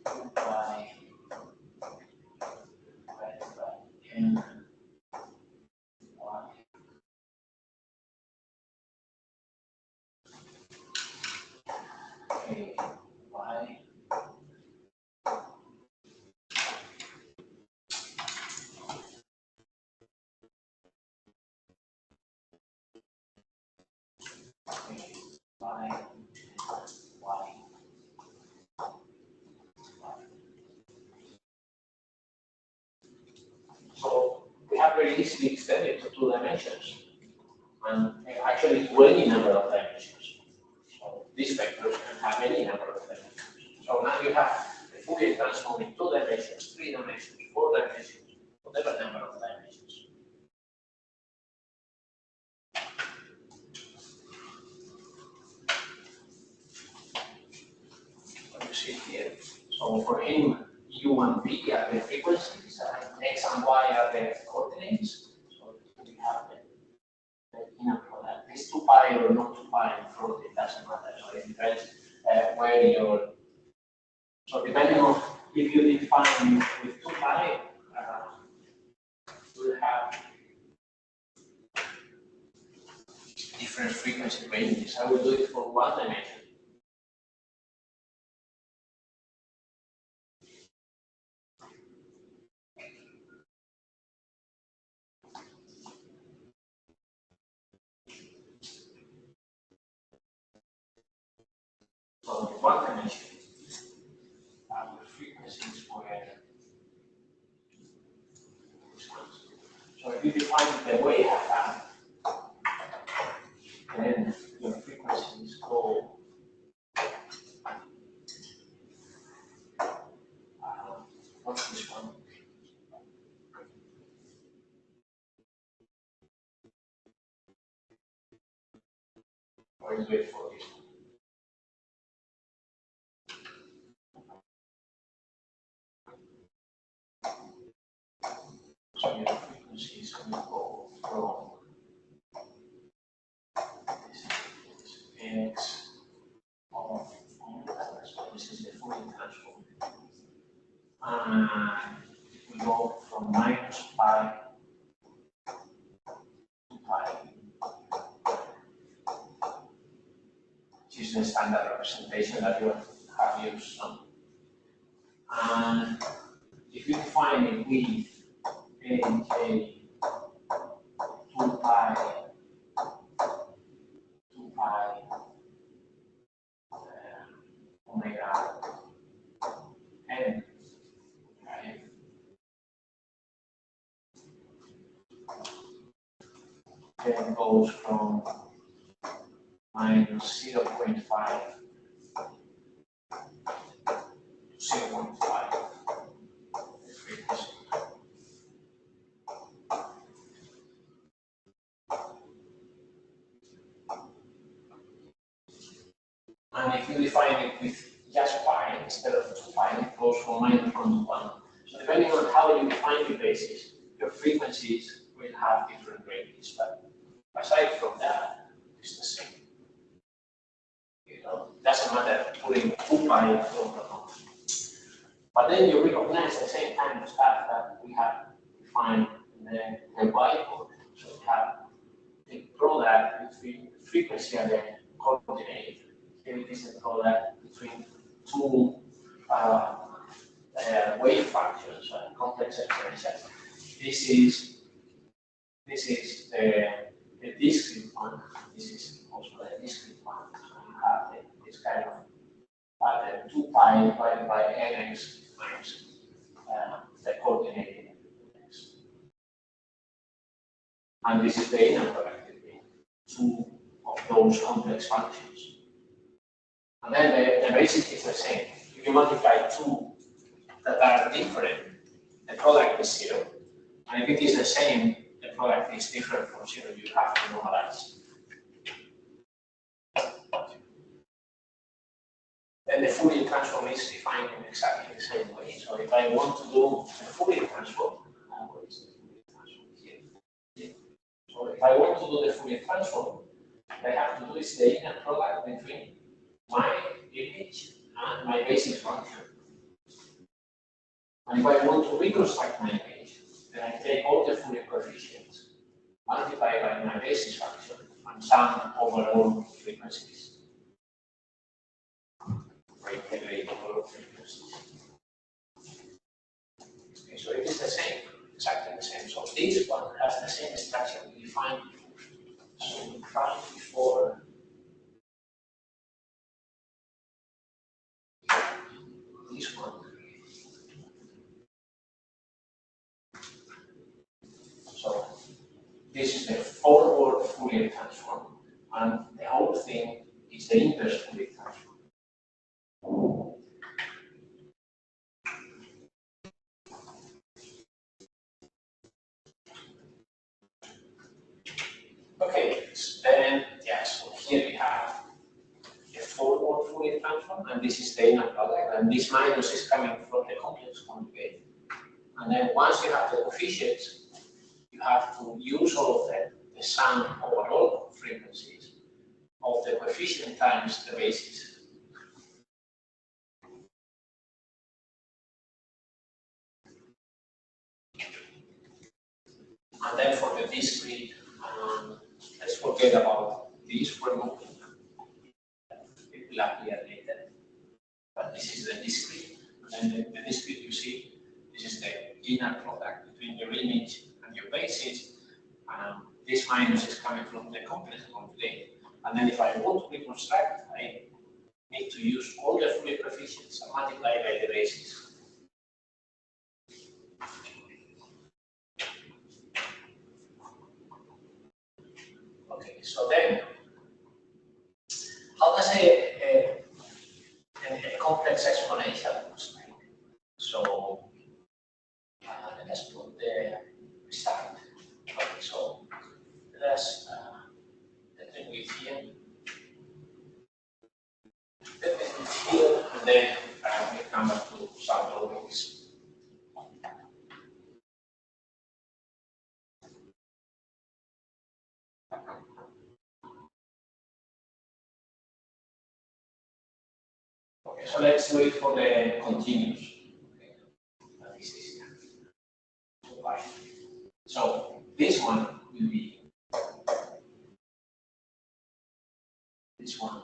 2 pi divided by n y k y. Y, y. So we have very easily extended to 2 dimensions, and actually to any number of dimensions. So these vectors can have any number of dimensions. So now you have the Fourier transform in 2 dimensions, 3 dimensions, 4 dimensions, whatever number of dimensions. What you see here. So for him, u and v are the frequencies, and x and y are the coordinates. So we have the inner product. This 2 pi or not 2 pi in front, it doesn't matter. So it depends where you're. So depending on if you define with 2 pi, you will have different frequency ranges. I will do it for 1 dimension. So 1 dimension, our frequencies were this one. So if you define it the way I have, then your frequencies go what's this one? Or is it for this one? So your frequencies will go from this x of omega, so this is the Fourier transform. And we go from minus pi to pi, which is the standard representation that you have used. And if you define it with nk 2 pi omega n, right? Then goes from minus 0.5 to 0.5 frequency. And if you define it with just pi instead of 2 pi, it goes from minus 1 to 1. So depending on how you define the basis, your frequencies will have different ranges. But aside from that, it's the same. You know, it doesn't matter putting 2 pi in front of it. But then you recognize at the same time the stuff that we have defined in the whiteboard. So we have the product between the frequency and the coordinate. Here it is the product between 2 wave functions, complex exponentials. This is the discrete one. This is also the discrete one. So you have this kind of pattern 2 pi divided by nx minus the coordinate x. And this is the inner productive thing. two of those complex functions. And then the basic is the same. If you multiply two that are different, the product is 0. And if it is the same, the product is different from 0. You have to normalize. Then the Fourier transform is defined in exactly the same way. So if I want to do the Fourier transform, what is the Fourier transform here? So if I want to do the Fourier transform, what I have to do is the inner product between my image and my basic function. And if I want to reconstruct my image, then I take all the Fourier coefficients, multiply by my basis function, and sum over all frequencies. Integrate over all frequencies. Okay, so it is the same, exactly the same. So this one has the same structure we defined before. So we tried before. This one. So this is the forward Fourier transform, and the whole thing is the inverse Fourier transform. Okay, then so here we have the forward Fourier transform, and this is the inner product, and this minus is coming from the complex conjugate. And then once you have the coefficients, you have to use all of them, the sum over all frequencies of the coefficient times the basis. And then for the discrete, let's forget about this removal. It will appear later. But this is the discrete. And then the discrete, you see, this is the inner product between your image and your basis. This minus is coming from the complex conjugate. And then if I want to reconstruct, I need to use all the Fourier coefficients and multiply by the basis. Okay, so then, how does a complex exponential looks like? So let's put the start. Okay, so let's let me move here. Let me move here, and then we come back to some drawings. Okay, so let's wait for the continuous. Okay. This is fine. So this one will be this one.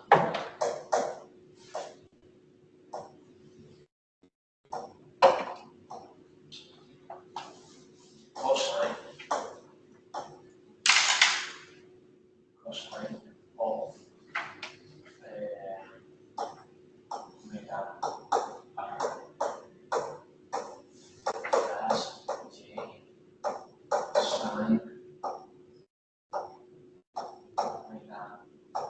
Cosine of omega r plus j sine omega r.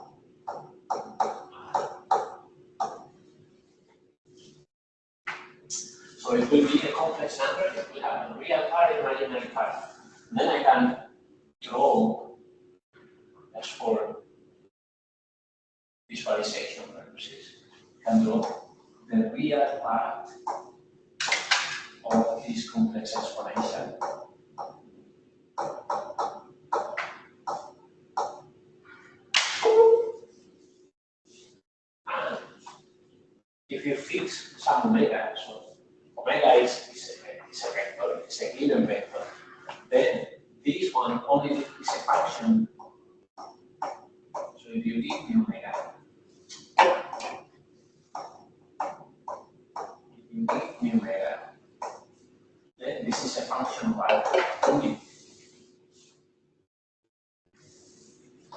So it will be a complex number. It will have a real part, imaginary part. And then I can draw, as for visualization purposes, I can draw the real part of this complex exponential. And if you fix some omega, so omega is a vector, it's a given vector, then this one only is a function. So if you give me omega, then this is a function of alpha only.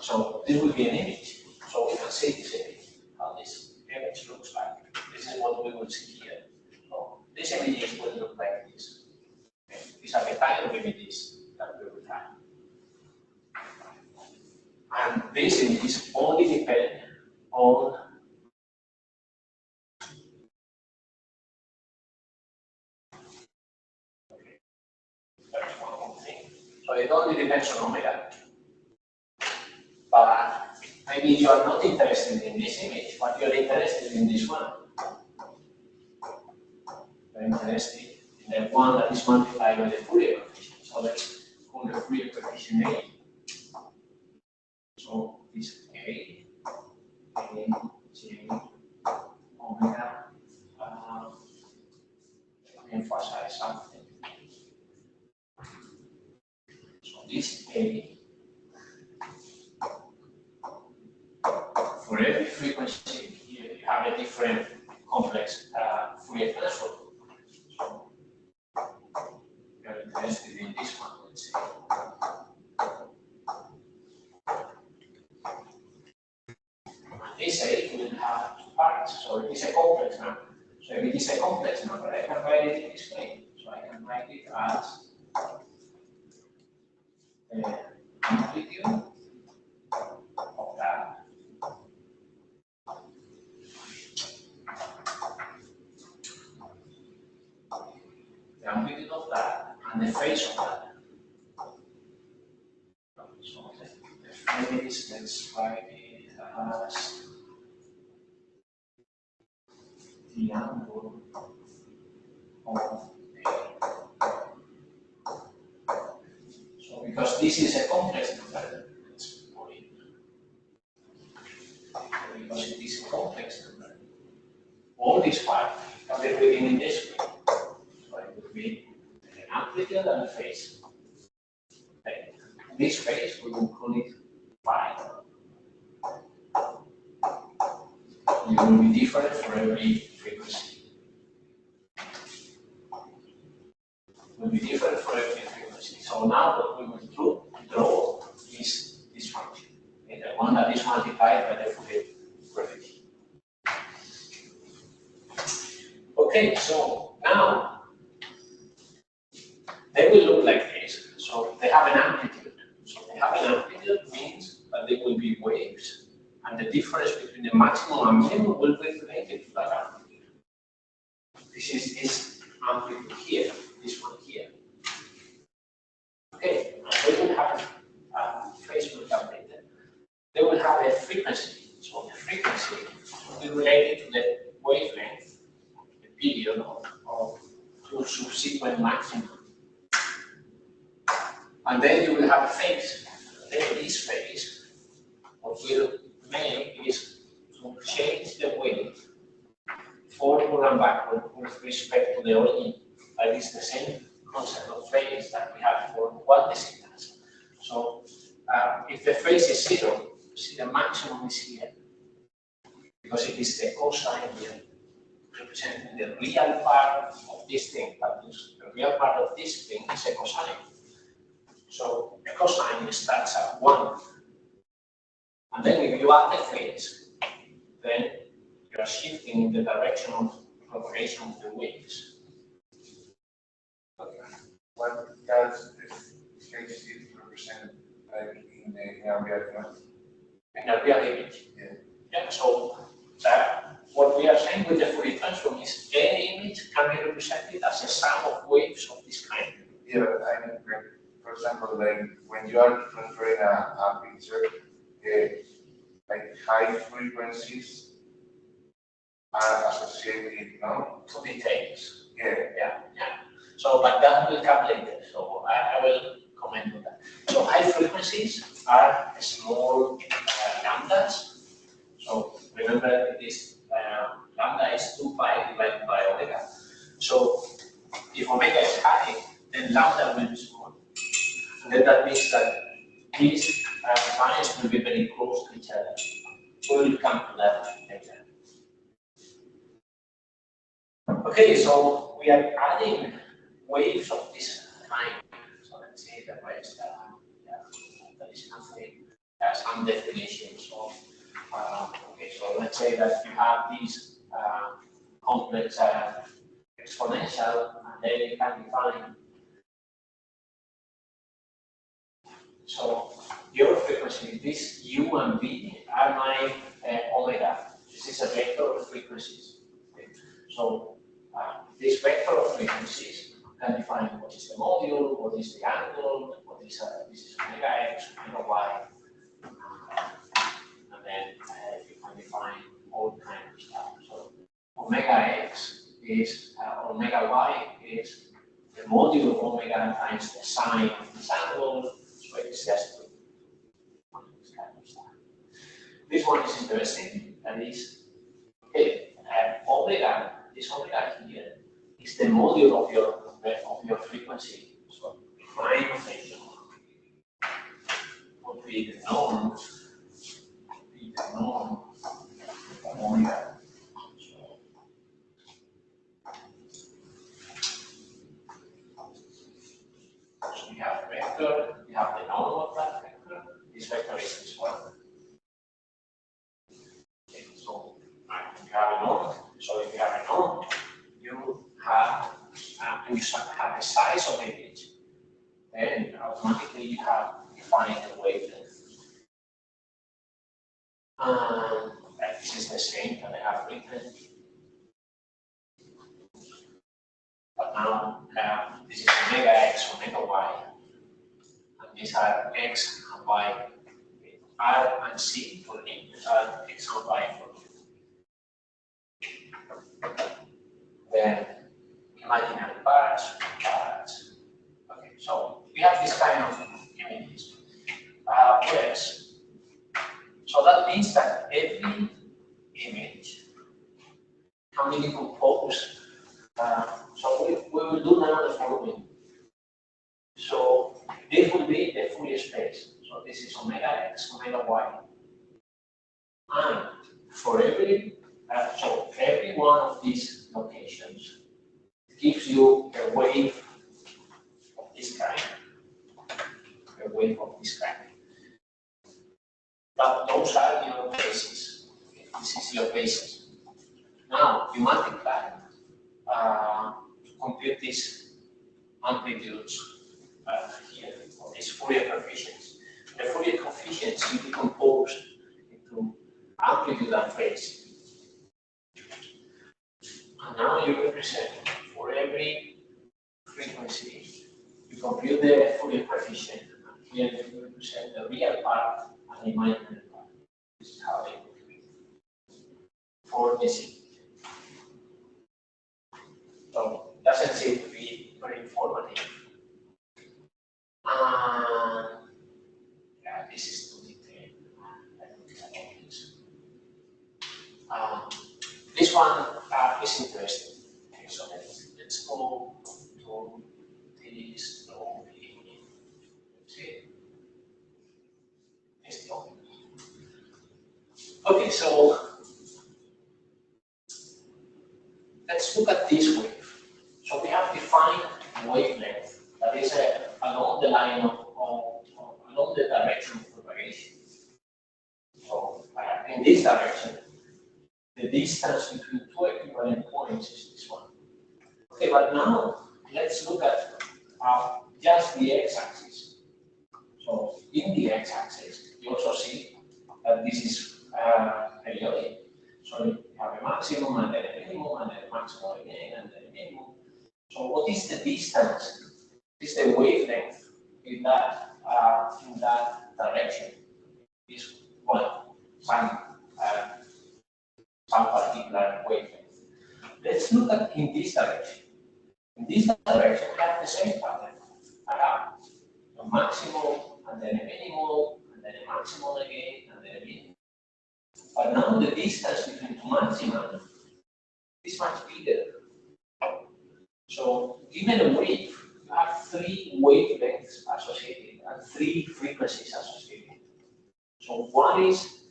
So this will be an image. So we can see this image, how this image looks like. This is what we will see here. So this image will look like this. Okay. These are the kind of images that we will have. And these images only depend on that's one more thing. So it only depends on omega. But maybe you are not interested in this image, but you're interested in this one. You're interested in the one that is multiplied by the Fourier coefficient. So let's call the Fourier coefficient A. So this A, J, omega, emphasize something. So this A, for every frequency here, you have a different complex Fourier transform. So we are interested in this one, let's say. This A will have two parts, so it is a complex number. So if it is a complex number, I can write it in this way. So I can write it as the amplitude of that and the phase of that. So the phase, let's write it as the angle of A. So because this is a complex number, let's put it. Because it is a complex number, all these five can be written in this way. So it would be an amplitude and a phase. Okay. This phase we will call it phi. It will be different for every frequency. It will be different for every frequency. So now what we will draw is this function, okay? The one that is multiplied by the Fourier coefficient. Okay, so now they will look like this. So they have an amplitude. So they have an amplitude means that they will be waves, and the difference between the maximum and minimum will be related to that amplitude. This is this amplitude here, this one here. Okay, they will have phase will come later. They will have a frequency. So the frequency will be related to the wavelength, the period of two subsequent maximum. And then you will have a phase. Then this phase, what will make is to change the wave forward and backward with respect to the origin. That is the same concept of phase that we have for quantity. So if the phase is zero, see the maximum is here, because it is the cosine here, representing the real part of this thing. But the real part of this thing is a cosine. So the cosine starts at 1. And then if you add the phase, then you are shifting in the direction of propagation of the waves. Okay. What does this phase represent in a real image? In a real image? Yeah. Yeah, so what we are saying with the Fourier transform is any image can be represented as a sum of waves of this kind. Yeah, I mean, for example, like when you are transferring a picture, like high frequencies are associated, no? To details. Yeah. So, but that will come later. So I will comment on that. So high frequencies are small lambdas. So remember this lambda is 2 pi divided by omega. So if omega is high, then lambda will be small. And then that means that these lines will be very close to each other. We will come to that later. Okay, so we are adding waves of this kind. So let's say the waves that is nothing, some definitions of. Okay, so let's say that you have these complex exponential, and then you can define. So your frequency, this U and V are my omega. This is a vector of frequencies. Okay. So this vector of frequencies can define what is the module, what is the angle, what is this is omega x, omega y, and then you can define all kinds of stuff. So omega x is omega y is the module of omega times the sine of this angle, so it's just this kind of stuff. This one is interesting, that is, okay, omega, this omega here is the module of your frequency. So my notation would be the norm, of omega. So we have a vector, we have the norm of that vector. This vector is this one. Okay, so you have a norm. So if you have a norm, you have the size of the image, then automatically you have defined the wavelength. This is the same that I have written. But now this is omega x, omega y, and these are x and y. R and C for me are x and y for me. Then imaginary parts. Okay, so we have this kind of images. Yes. So that means that every image can be decomposed. So we will do now the following. So this will be the Fourier space. So this is omega x, omega y. And for every one of these locations gives you a wave of this kind. A wave of this kind. But those are your bases. Okay, this is your basis. Now you multiply to compute these amplitudes here, or these Fourier coefficients. The Fourier coefficients you decompose into amplitude and phase. And now you represent for every frequency, you compute the Fourier coefficient. And here you represent the real part and the imaginary part. This is how they compute for this image. So it doesn't seem to be very informative. Yeah, this is too detailed. I don't care about this. This one is interesting. Okay, so let's go to this drawing. See, it's the open. Okay, so let's look at this wave. So we have defined wavelength that is along the line along the direction of propagation. So in this direction, the distance between two equivalent points is this one. Okay, but now let's look at just the x-axis. So in the x-axis, you also see that this is periodic. So you have a maximum and then a minimum and then a maximum again and then a minimum. So what is the distance? What is the wavelength in that direction? Is some particular wavelength. Let's look at in this direction. In this direction, I have the same pattern. I have a maximum and then a minimum and then a maximum again and then a minimum. But now the distance between two maxima is much bigger. So given a wave, you have three wavelengths associated and three frequencies associated. So one is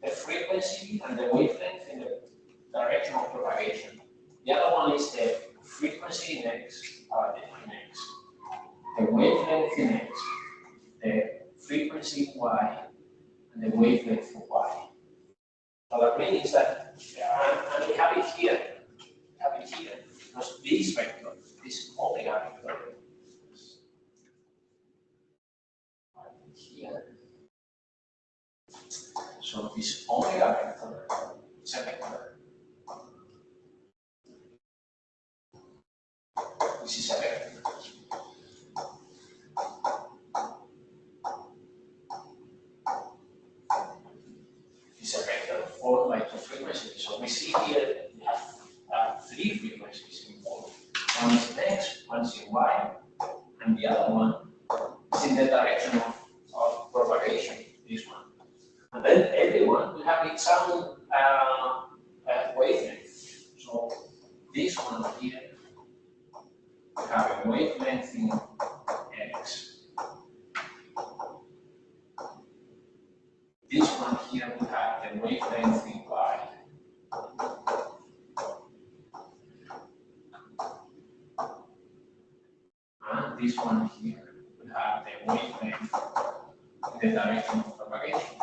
the frequency and the wavelength in the direction of propagation. The other one is the frequency in x, the wavelength in x, the frequency in y, and the wavelength in y. So that means that, and we have it here, because this vector, this omega vector, here, So this omega vector is a vector. This is a vector. It's a vector formed by two frequencies. So we see here we have three frequencies involved. One is in x, one is in y, and the other one is in the direction of propagation, this one. And then every one will have its own wavelength. So this one here will have a wavelength in x. This one here will have the wavelength in y. And this one here will have the wavelength in the direction of propagation.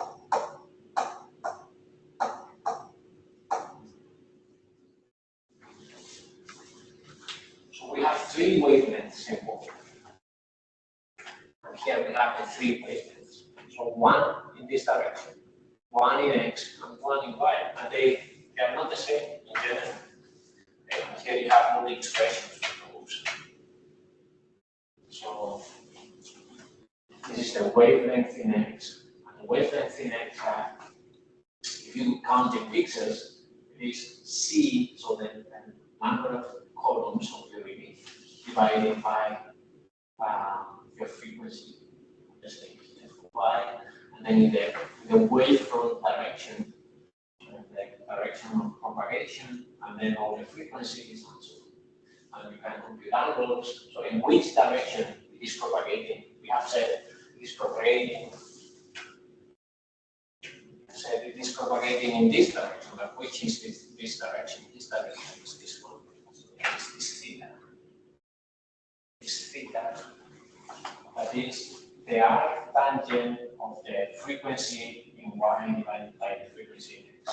So we have three wavelengths involved. And here we have the three wavelengths. So one in this direction, one in x, and one in y. And they are not the same in general. And here you have all the expressions for those. So this is the wavelength in x. And the wavelength in x, if you count the pixels, it is c, so the number of columns of your image divided by your frequency, just like y, and then in the wavefront direction, the direction of propagation, and then all the frequencies and so on. And you can compute angles. So in which direction it is propagating? We have said it is propagating. Said it is propagating in this direction, but which is this direction? This direction is this one. So it's this theta. This theta. That is the arc tangent of the frequency in y divided by the frequency in x.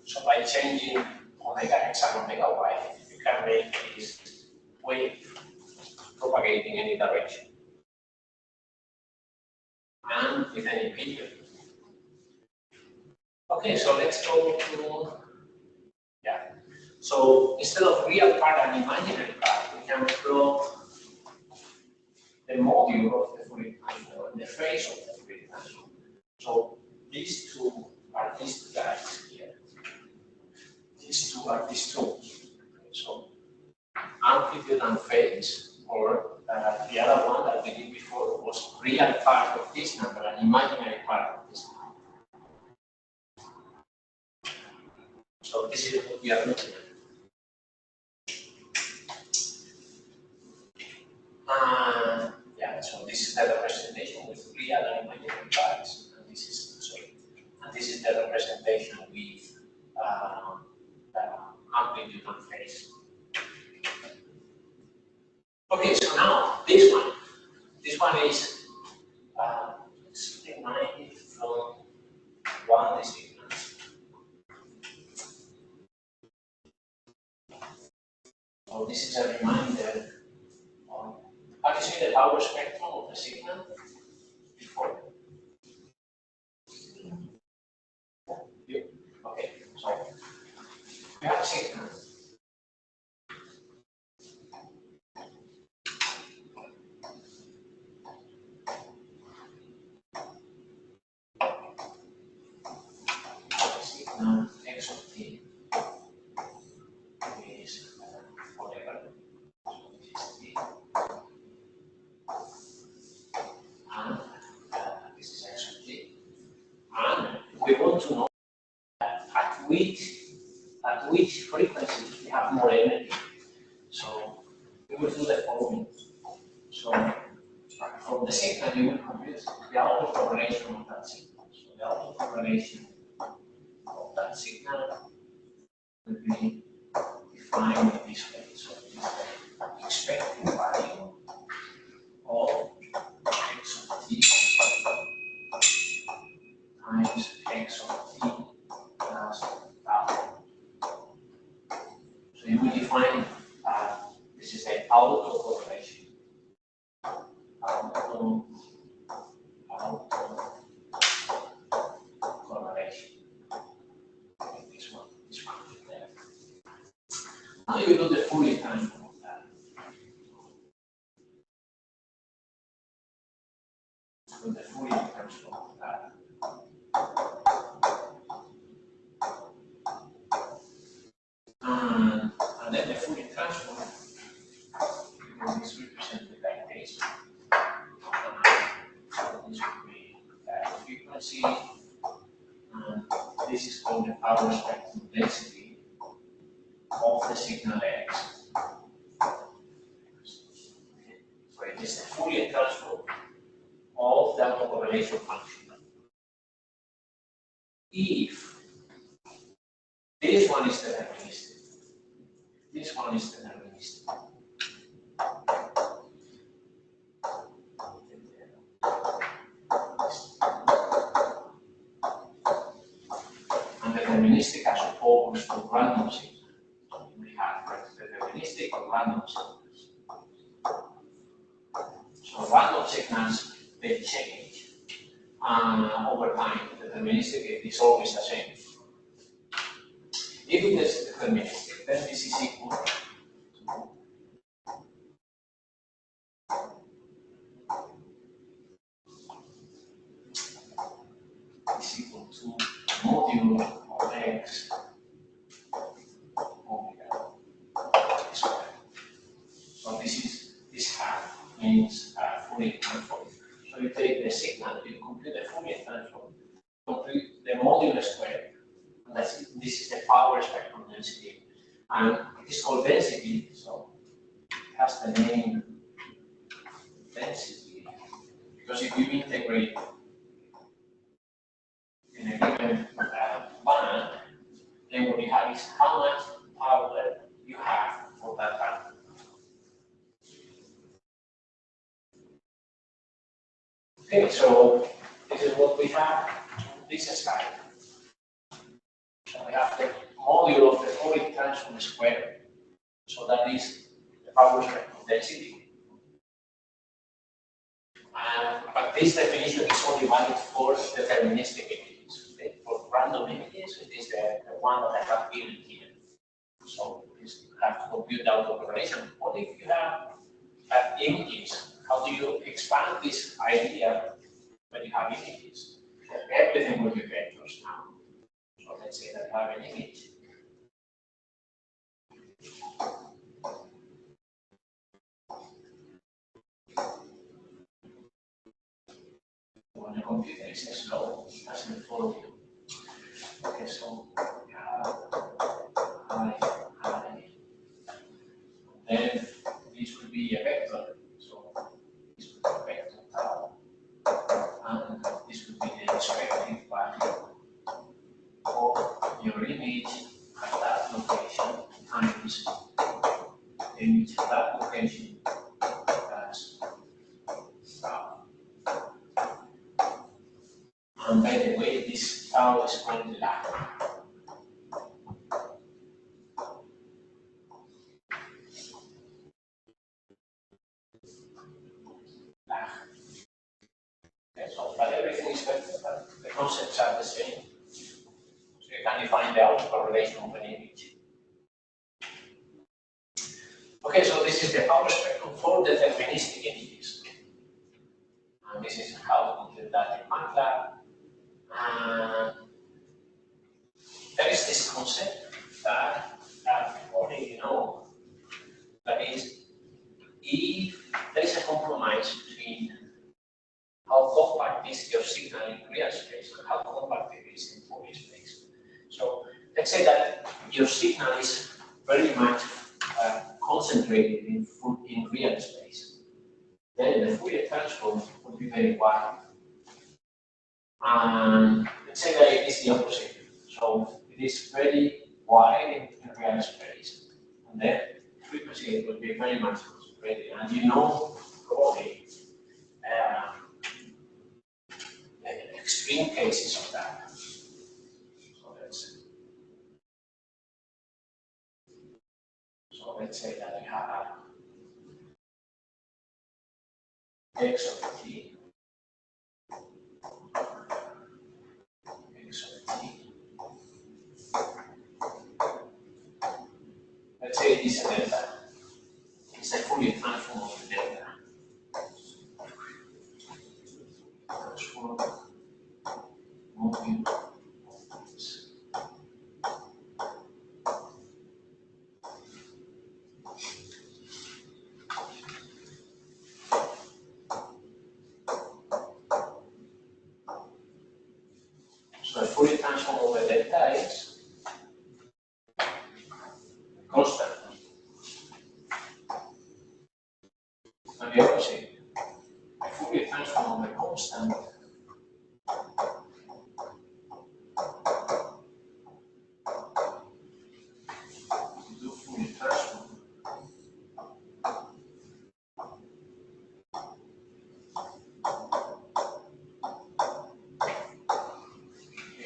So by changing omega x and omega y, you can make this wave propagating any direction and with any period. Okay, so let's go to, so instead of real part and imaginary part, we can plot the module of the Fourier transform and the phase of the Fourier transform. So these two are these two guys here. These two are these two. So amplitude and phase, or the other one that we did before was real part of this number and imaginary part of this number. So this is what we are looking at. So this is the representation with real and imaginary parts, and this is the representation with amplitude and phase. Okay, so now this one is derived from one discipline. So this is a reminder on how to see the power spectrum of the signal before. Okay, so we have a signal. Signal x of t is whatever. So this is t. And this is x of t. And we want to know at which frequency we have more energy. So we will do the following. So from the signal you will compute the output correlation of that signal. So the output correlation of that signal will be defined this way. So this is the expected value of x of t times x of t plus tau. So you will define this is the output autocorrelation. Autocorrelation. This one there. Now you do the Fourier transform of that. Do the Fourier transform of that. And then the Fourier transform, because it's represented like this. So this would be frequency, and this is called the power spectrum density of the signal X. So it is the Fourier transform of the autocorrelation function. If this one is deterministic, this one is deterministic. And deterministic as opposed to random signal. We have deterministic or random signals. So random signals, they change over time. Deterministic is always the same. If it is deterministic, then this is equal to modulo of X omega squared. So this half means Fourier transform. So you take the signal, you compute the Fourier transform, compute the modulo squared, and this is the power spectrum density. And it is called density, so it has the name density, because if you integrate in a given band, then what you have is how much power you have for that band. Okay, so this is what we have on this slide. So we have the modulo of the Fourier transform squared. So that is the power spectrum density. But this definition is only valid for deterministic images. Okay? For random images, it is the one that I have given here. So you have to compute the autocorrelation. What if you have images? How do you expand this idea when you have images? Everything will be vectors now. So let's say that I have an image. When the computer is slow, it doesn't follow you. Okay, so then this will be a vector. So this will be a vector tau, and this will be the expected value of your image at that location times image at that location as tau. And by the way, this tau is called the lag. Okay, so, but everything is vector, but the concepts are the same. So you can define the autocorrelation of an image. Okay, so this is the power spectrum for deterministic images. And this is how to compute that in MATLAB. There is this concept that only you know, that is, if there is a compromise between how compact is your signal in real space and how compact it is in Fourier space. So let's say that your signal is very much concentrated in real space. Then the Fourier transform would be very wide. And let's say that it is the opposite. So it is very wide in real space. And then frequency would be very much concentrated. And you know probably extreme cases of that. So let's say that we have x of t, x of t. Let's say this is delta. It's a Fourier transform of the delta. Transform moving. So the Fourier transform over delta is constant. And the opposite, the Fourier transform over constant do Fourier transform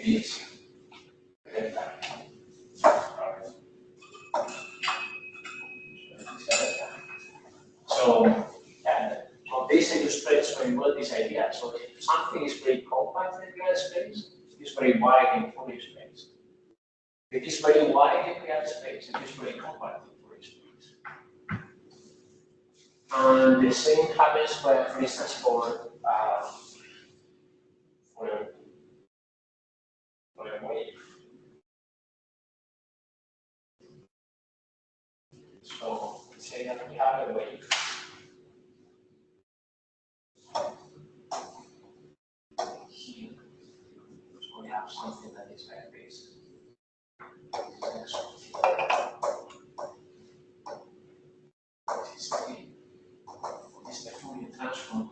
is delta. So, yeah, so this illustrates very well this idea. So if something is very compact in real space, it is very wide in Fourier space. It is very wide in real space, it is very compact in Fourier space. And the same happens for instance, for a wave. So let's say that we have a wave. Here. So we have something that is like this. This is the Fourier transform.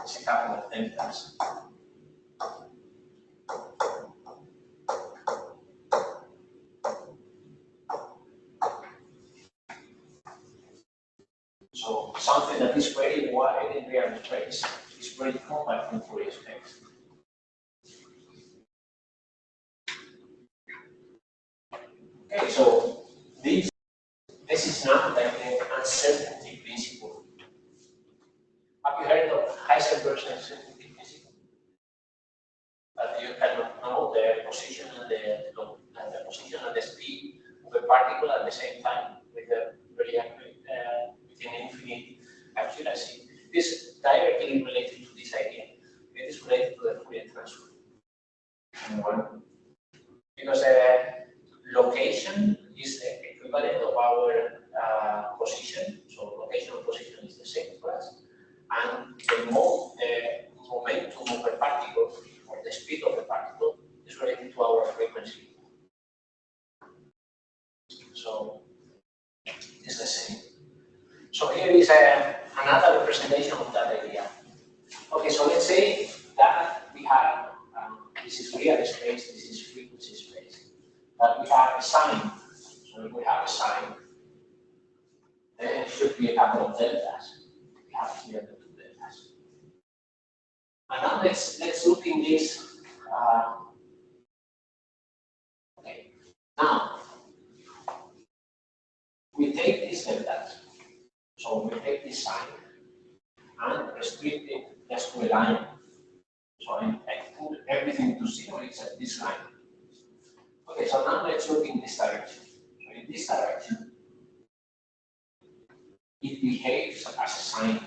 It's a couple of deltas. So something that is very wide in real space is very compact in Fourier space. Okay, so this is now like the uncertainty principle. Have you heard of Heisenberg's uncertainty principle? That you cannot know the position and the position and the speed of a particle at the same time with a very within infinite accuracy. This is directly related to this idea. It is related to the Fourier transform. Because location is the equivalent of our position. So location and position is the same for us. And the momentum of a particle, or the speed of a particle, is related to our frequency. So it's the same. So here is another representation of that idea. Okay, so let's say that we have, this is real space, this is frequency space. But we have a sign. So if we have a sign, then it should be a couple of deltas. We have here the two deltas. And now let's look in this. Okay. Now we take these deltas. So we take this sign and restrict it just to a line. So I put everything to zero except this line. Okay, so now let's look in this direction. So in this direction, it behaves as a sign.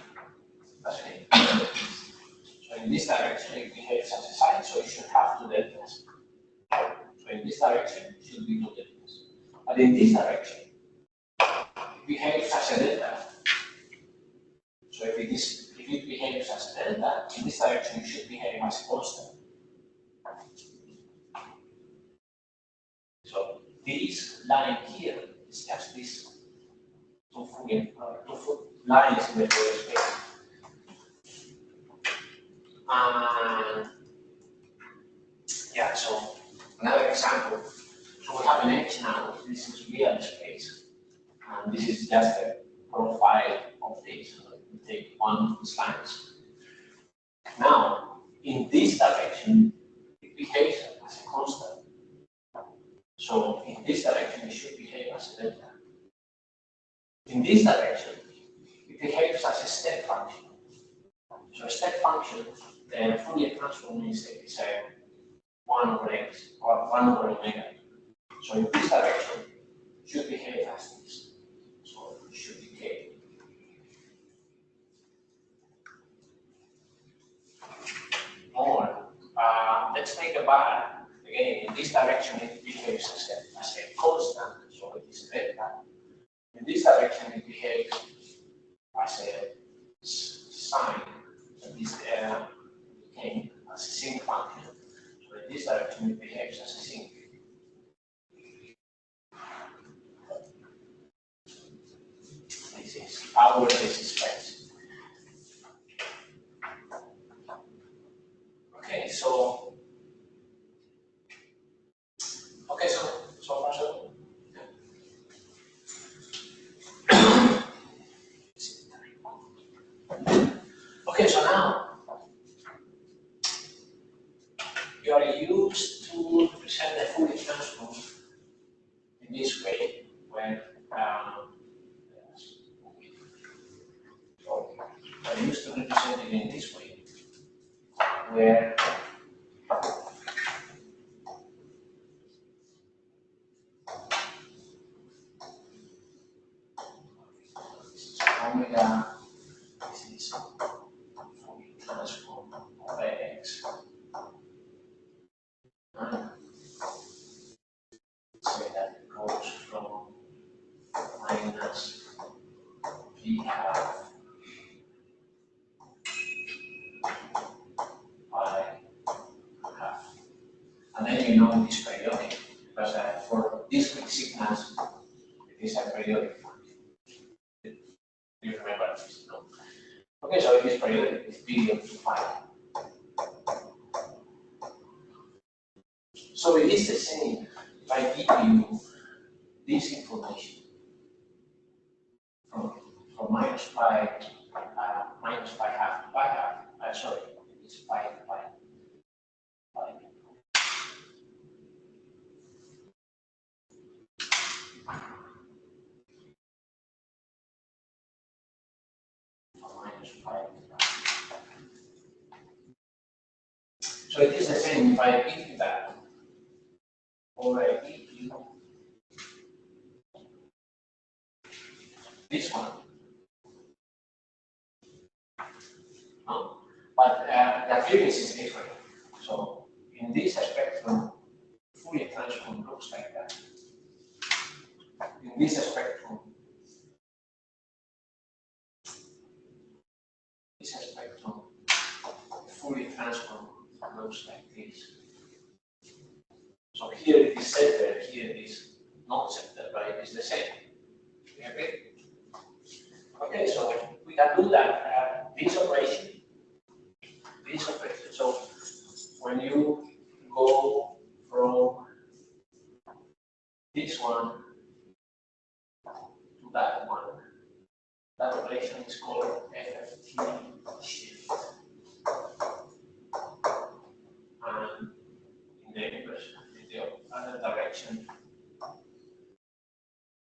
Okay. So in this direction, it behaves as a sign, so it should have two deltas. So in this direction, it should be two deltas. But in this direction, it behaves as a delta. So if it behaves as a delta, in this direction, it should behave as a constant. So this line here is just this two lines in the Fourier space. And yeah, so another example. So we have an edge now. This is real space, and this is just a profile of this. So we take one of these lines. Now, in this direction, it behaves as a constant. So in this direction, it should behave as a delta. In this direction, it behaves as a step function. So a step function, the Fourier transform is a 1 over x or 1 over omega. So in this direction, it should behave as this. So it should be k. Or let's make a bar. Again, in this direction, it behaves as a constant. So it is delta. In this direction, it behaves as a sine. So this became as a sinc function. So in this direction, it behaves as a sinc. This is our basis space. Okay, so far so. Okay, so now you are used to represent the Fourier transform in this way, where so I used to represent it in this way, where omega is Fourier transform of x. And say that it goes from minus p half by half. And then you know it is periodic, because for discrete signals, it is a periodic function. Do you remember this? No? Okay, so it is periodic, it's period to find. So it is the same if I give you this information from minus pi half to pi half, sorry, it's pi. Minus pi. So it is the same if I give you that, or I give you this one. No? But the appearance is different. So in this spectrum, Fourier transform looks like that. In this spectrum, Fourier transform looks like this. So here it is centered, here it is not centered, but it is the same. Okay? Okay, so we can do that. This operation. So when you go from this one to that one, that operation is called FFT shift. And in the inverse, in the other direction,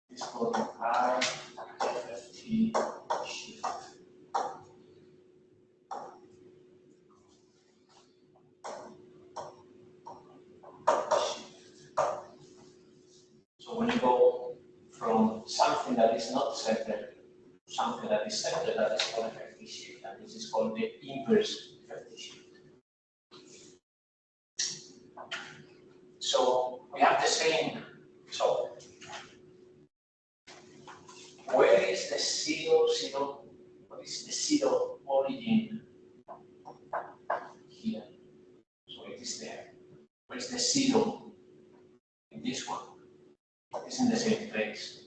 is called IFFT shift. So when you go from something that is not centered to something that is centered, that is called FFT shift, and this is called the inverse FFT shift. So we have the same. So where is the zero? What is the zero origin here? So it is there. Where is the zero in this one? It's in the same place.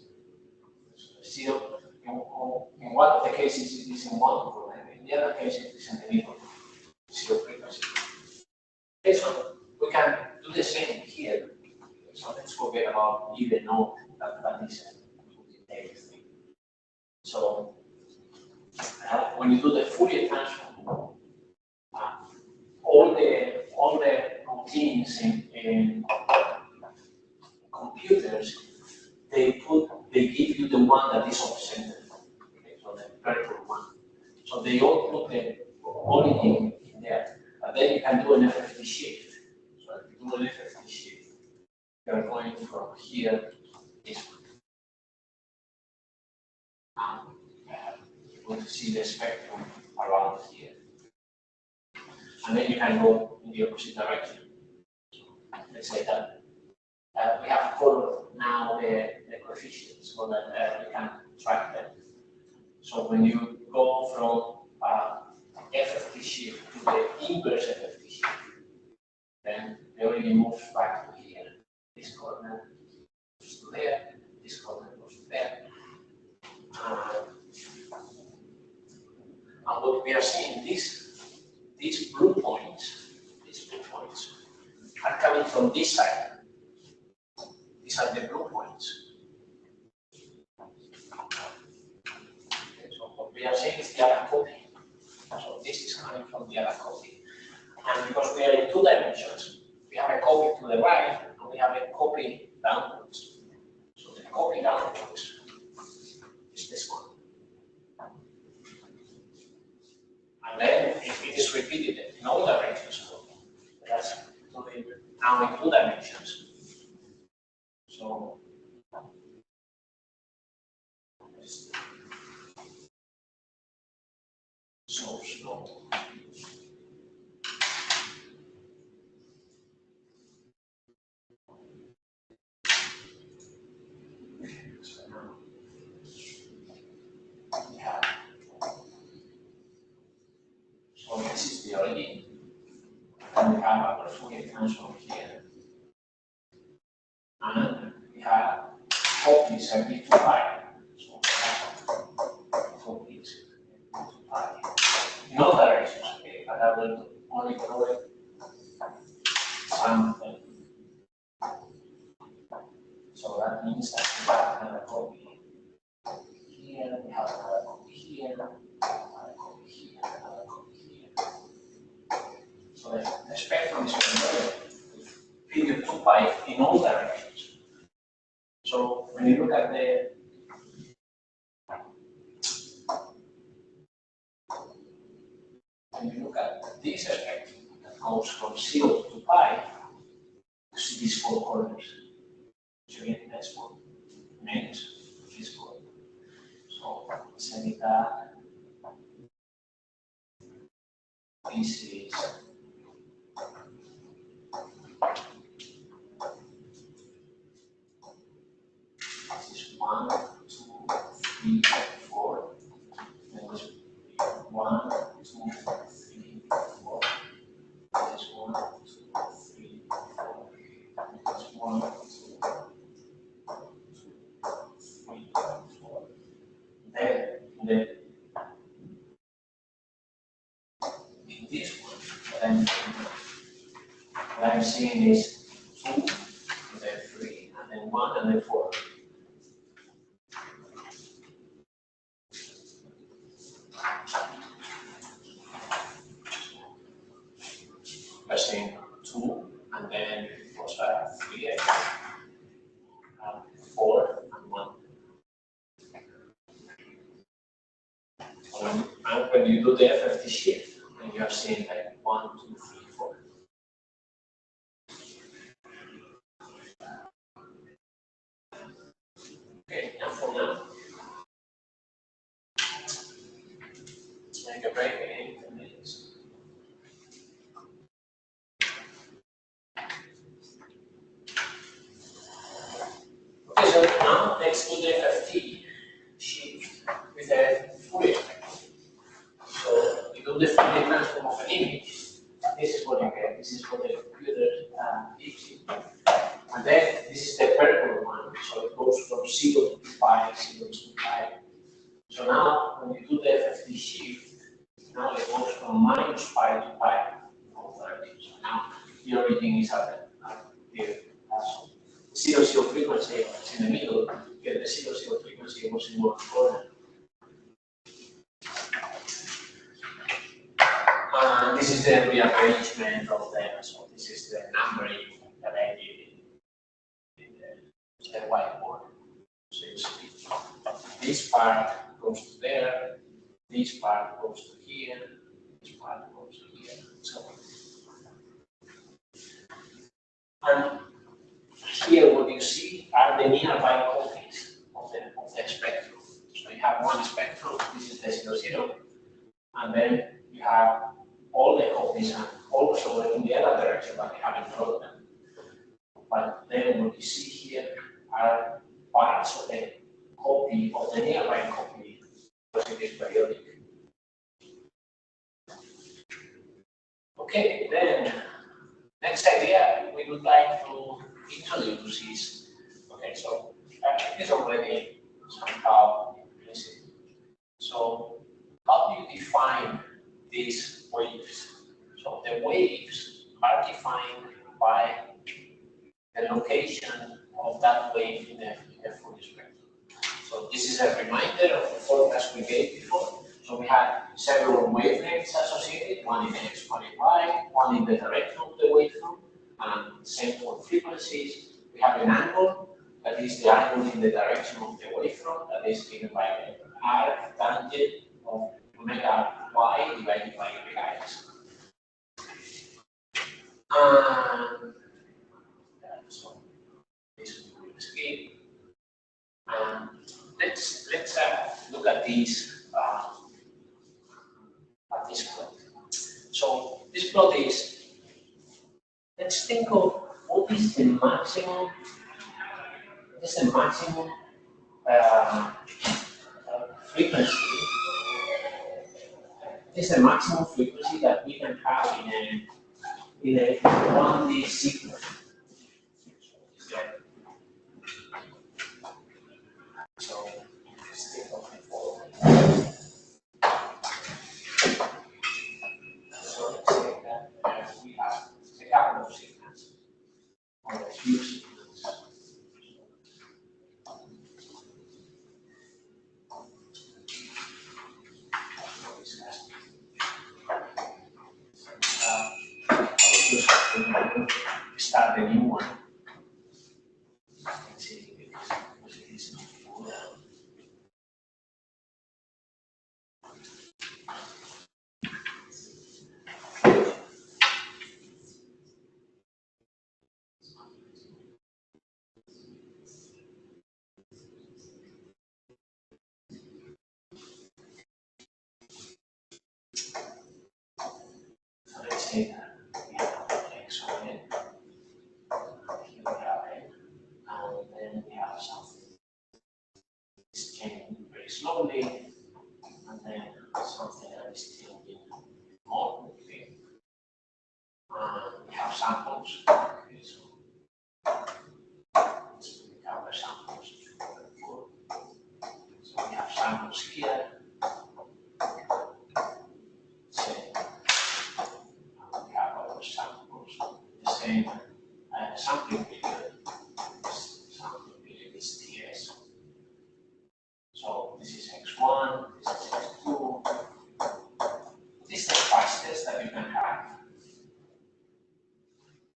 So the zero, in one of the cases it is in one component, in the other case it is in the middle. Zero frequency. Okay, so we can do the same here. So let's forget about even node, that is a detailed thing. So when you do the Fourier transform, all the routines in computers, they give you the one that is off-centered. Okay, so the purple So they all put the quality in there. And then you can do an FFT shift. So if you do an FFT shift, you're going from here to this one. And you're going to see the spectrum around here. And then you can go in the opposite direction. So let's say that we have colored now the coefficients so that we can track them. So when you go from FFT shift to the inverse FFT shift, then the origin moves back to here. This corner goes to there, this corner goes to there. And what we are seeing, these blue points are coming from this side. These are the blue points. Okay, so what we are seeing is the other copy. So this is coming from the other copy. And because we are in 2 dimensions, we have a copy to the right and we have a copy downwards. So the copy downwards is this one. And then it is repeated in all directions. That's now in 2 dimensions. So slow. So now we have, so this is the origin. And we have our Fourier transform here. And we have copies every 2 pi. So we have copies every 2 pi. In all directions, okay, but I will only draw it some of them. So that means that we have another copy here, we have another copy here, another copy here, another copy here. So the spectrum is converted with period 2 pi in all directions. So when you look at this spectrum that goes from 0 to 2 pi, you see these 4 corners. So again, that's what means this corner. So say that this is one, 2, 3, 4. Then this 1, 2, 3, 4. This 1, 2, 3, 4. This 1, 2, 3, 4. Then in this one, what I'm seeing is 2, and then 3, and then 1, and then 4. We're seeing 2, and then 3, 4, and 1. And when you do the FFT shift, then you are seeing like 1, 2, 3, 4. Okay, and for now, let's make a break again in 10 minutes. Okay, so now let's do the FFT shift with a Fourier. So you do the Fourier transform of an image. This is what you get. This is what the computer gives you. And then this is the purple one. So it goes from 0 to 2 pi, 0 to 2 pi. So now when you do the FFT shift, now it goes from minus pi to pi. So now the origin is up here. So 0, 0 frequency is in the middle. Get the 0, 0 frequency was in one corner. This is the rearrangement of them. So this is the numbering that I did in the whiteboard. So you see, this part goes to there, this part goes to here, this part goes to here, and so on. And here what you see are the nearby copies of the spectrum. So you have one spectrum, this is the 0, 0, and then you have all the copies and also in the other direction that you have in front of them. But then what you see here are parts of the copy of the nearby copy because it is periodic. Okay, then next idea we would like to introduce is, okay, so it is already somehow implicit. So how do you define these waves? So the waves are defined by the location of that wave in the Fourier spectrum. So this is a reminder of the forecast we gave before. So we had several wavelengths associated, one in X, one in Y, one in the direction of the waveform, and same for frequencies. We have an angle, that is the angle in the direction of the waveform, that is given by the arc tangent of omega y divided by omega x. So this will skip. Let's look at these at this plot. So this plot is, let's think of what is the maximum. What is the maximum frequency? What is the maximum frequency that we can have in a 1D sequence? So let's think of the following. So let's say that we have a couple of signals, or a few signals. Start a new one. Let's see if it is not full. So let's say that we have X on it. Here we have it. And then we have something is changing very slowly, and then something that is changing more quickly. And we have samples. Okay, so let's recover samples. So we have samples here. So we have our samples, the same sampling period. Sampling period is TS. So this is X1, this is X2. This is the fastest that you can have.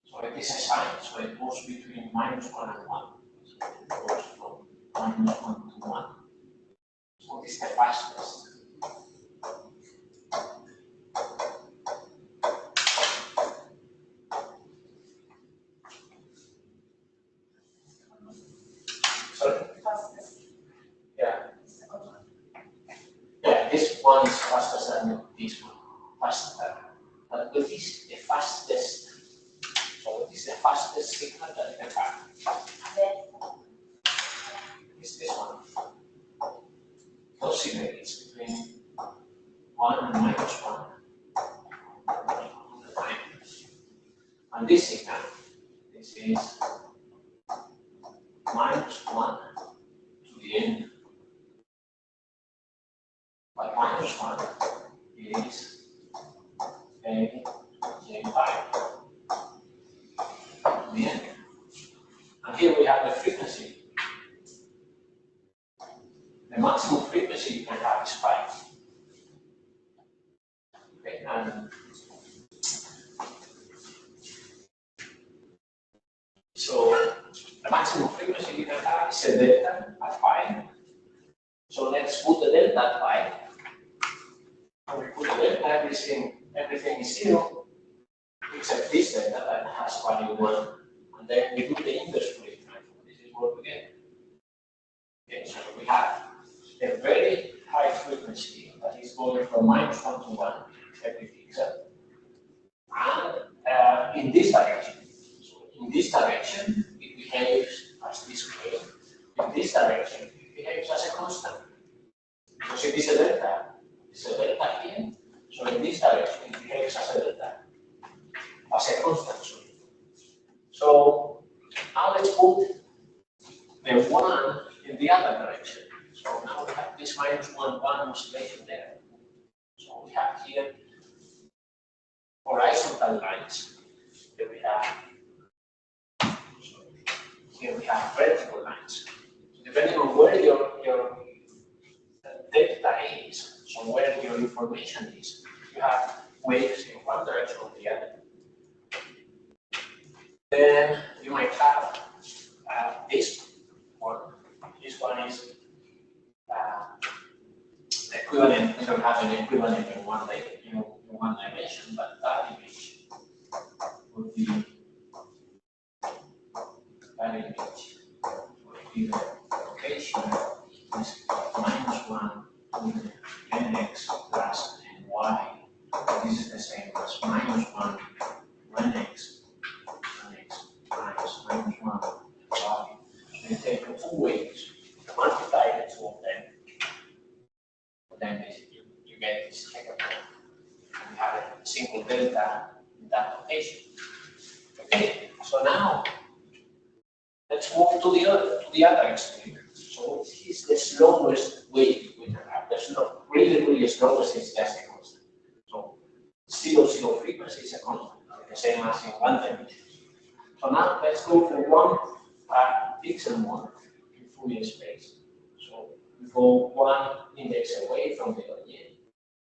So it is a sign, so it goes between -1 and 1. So it goes from -1 to 1. So this is the fastest. Sorry? Yeah. Yeah, this one is faster than this one. Faster. But what is the fastest? So what is the fastest signal that you can have? It's this one. Oscillate is between 1 and -1 all the time. And this signal, this is -1 to the end. But -1 is a J5 to the end. And here we have the frequency. The maximum frequency you can have is 5. Okay, and so the maximum frequency you can have is a delta at 5. So let's put the delta at 5. So we put the delta, everything is 0, except this delta that has value 1. And then we do the inverse Fourier transform. This is what we get. Okay, so we have a very high frequency that is going from -1 to 1 every pixel. And in this direction. So in this direction, it behaves as this way. In this direction, it behaves as a constant. So see, this is a delta. This is a delta here. So in this direction, it behaves as a delta, as a constant. Sorry. So now let's put the 1 in the other direction. So now we have this -1 oscillation there. So we have here horizontal lines. Here we have vertical lines. So depending on where your delta is, so where your information is, you have waves in one direction or the other. Then you might have this one. This one is equivalent. We don't have an equivalent in one dimension, but that image would be that image would be the location is -1 to the nx plus ny. This is the same as -1 when x minus -1 y. So you take the two waves, multiply the two of them, then basically you get this checkerboard. And we have a single delta in that location. Okay, so now let's move to the other extreme. So this is the slowest wave we can have. The really slowest is just a constant. So 0 frequency is a constant, the same as in one dimension. So now let's go for one pixel mode in Fourier space. So we go one index away from the origin.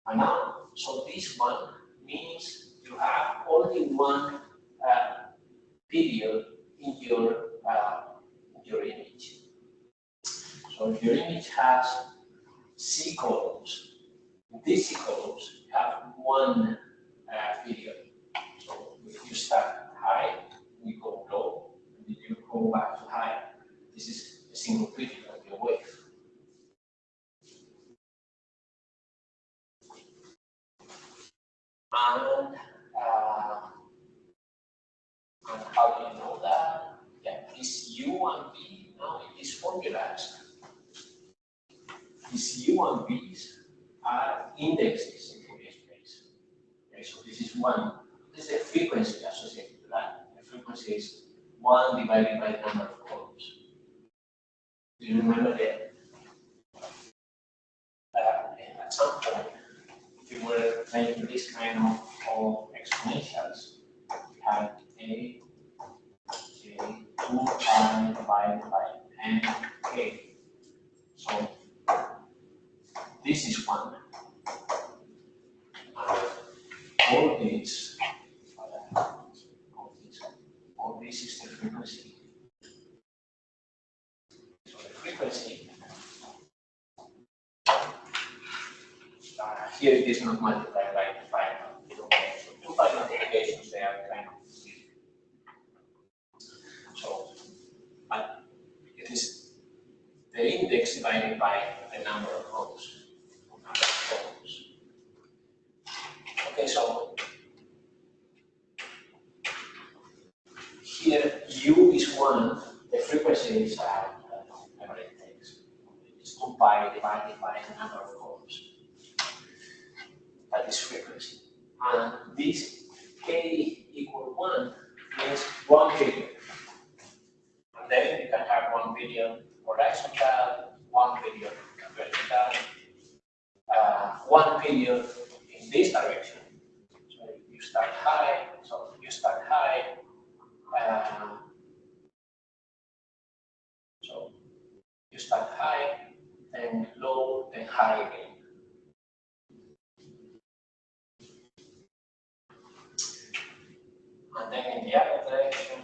And now, so this one means you have only one period in your image. So if your image has C columns, in these C columns you have one period. So if you start high, we go low, and then you go back to high. This is a single period of your wave. And how do you know that? Yeah, this U and V now it is formalized. These U and V's are indexes in Fourier space. Okay, so this is one. This is the frequency associated with that. The frequency is 1 divided by the number of columns. Do you remember that? At some point, if you were making this kind of exponentials, we had a 2 pi divided by n k. So this is 1. All this is the frequency. So the frequency here it is not multiplied by 2 pi. So 2 pi multiplications they are kind of. So it is the index divided by the number of rows. Okay, so here U is 1, the frequency is whatever it takes. It's 2 pi divided by the number of columns. That is frequency. And this k equal 1 means 1 period. And then you can have 1 period horizontal, 1 period vertical, 1 period in this direction. So you start high, so you start high, then low, then high again. And then in the other direction,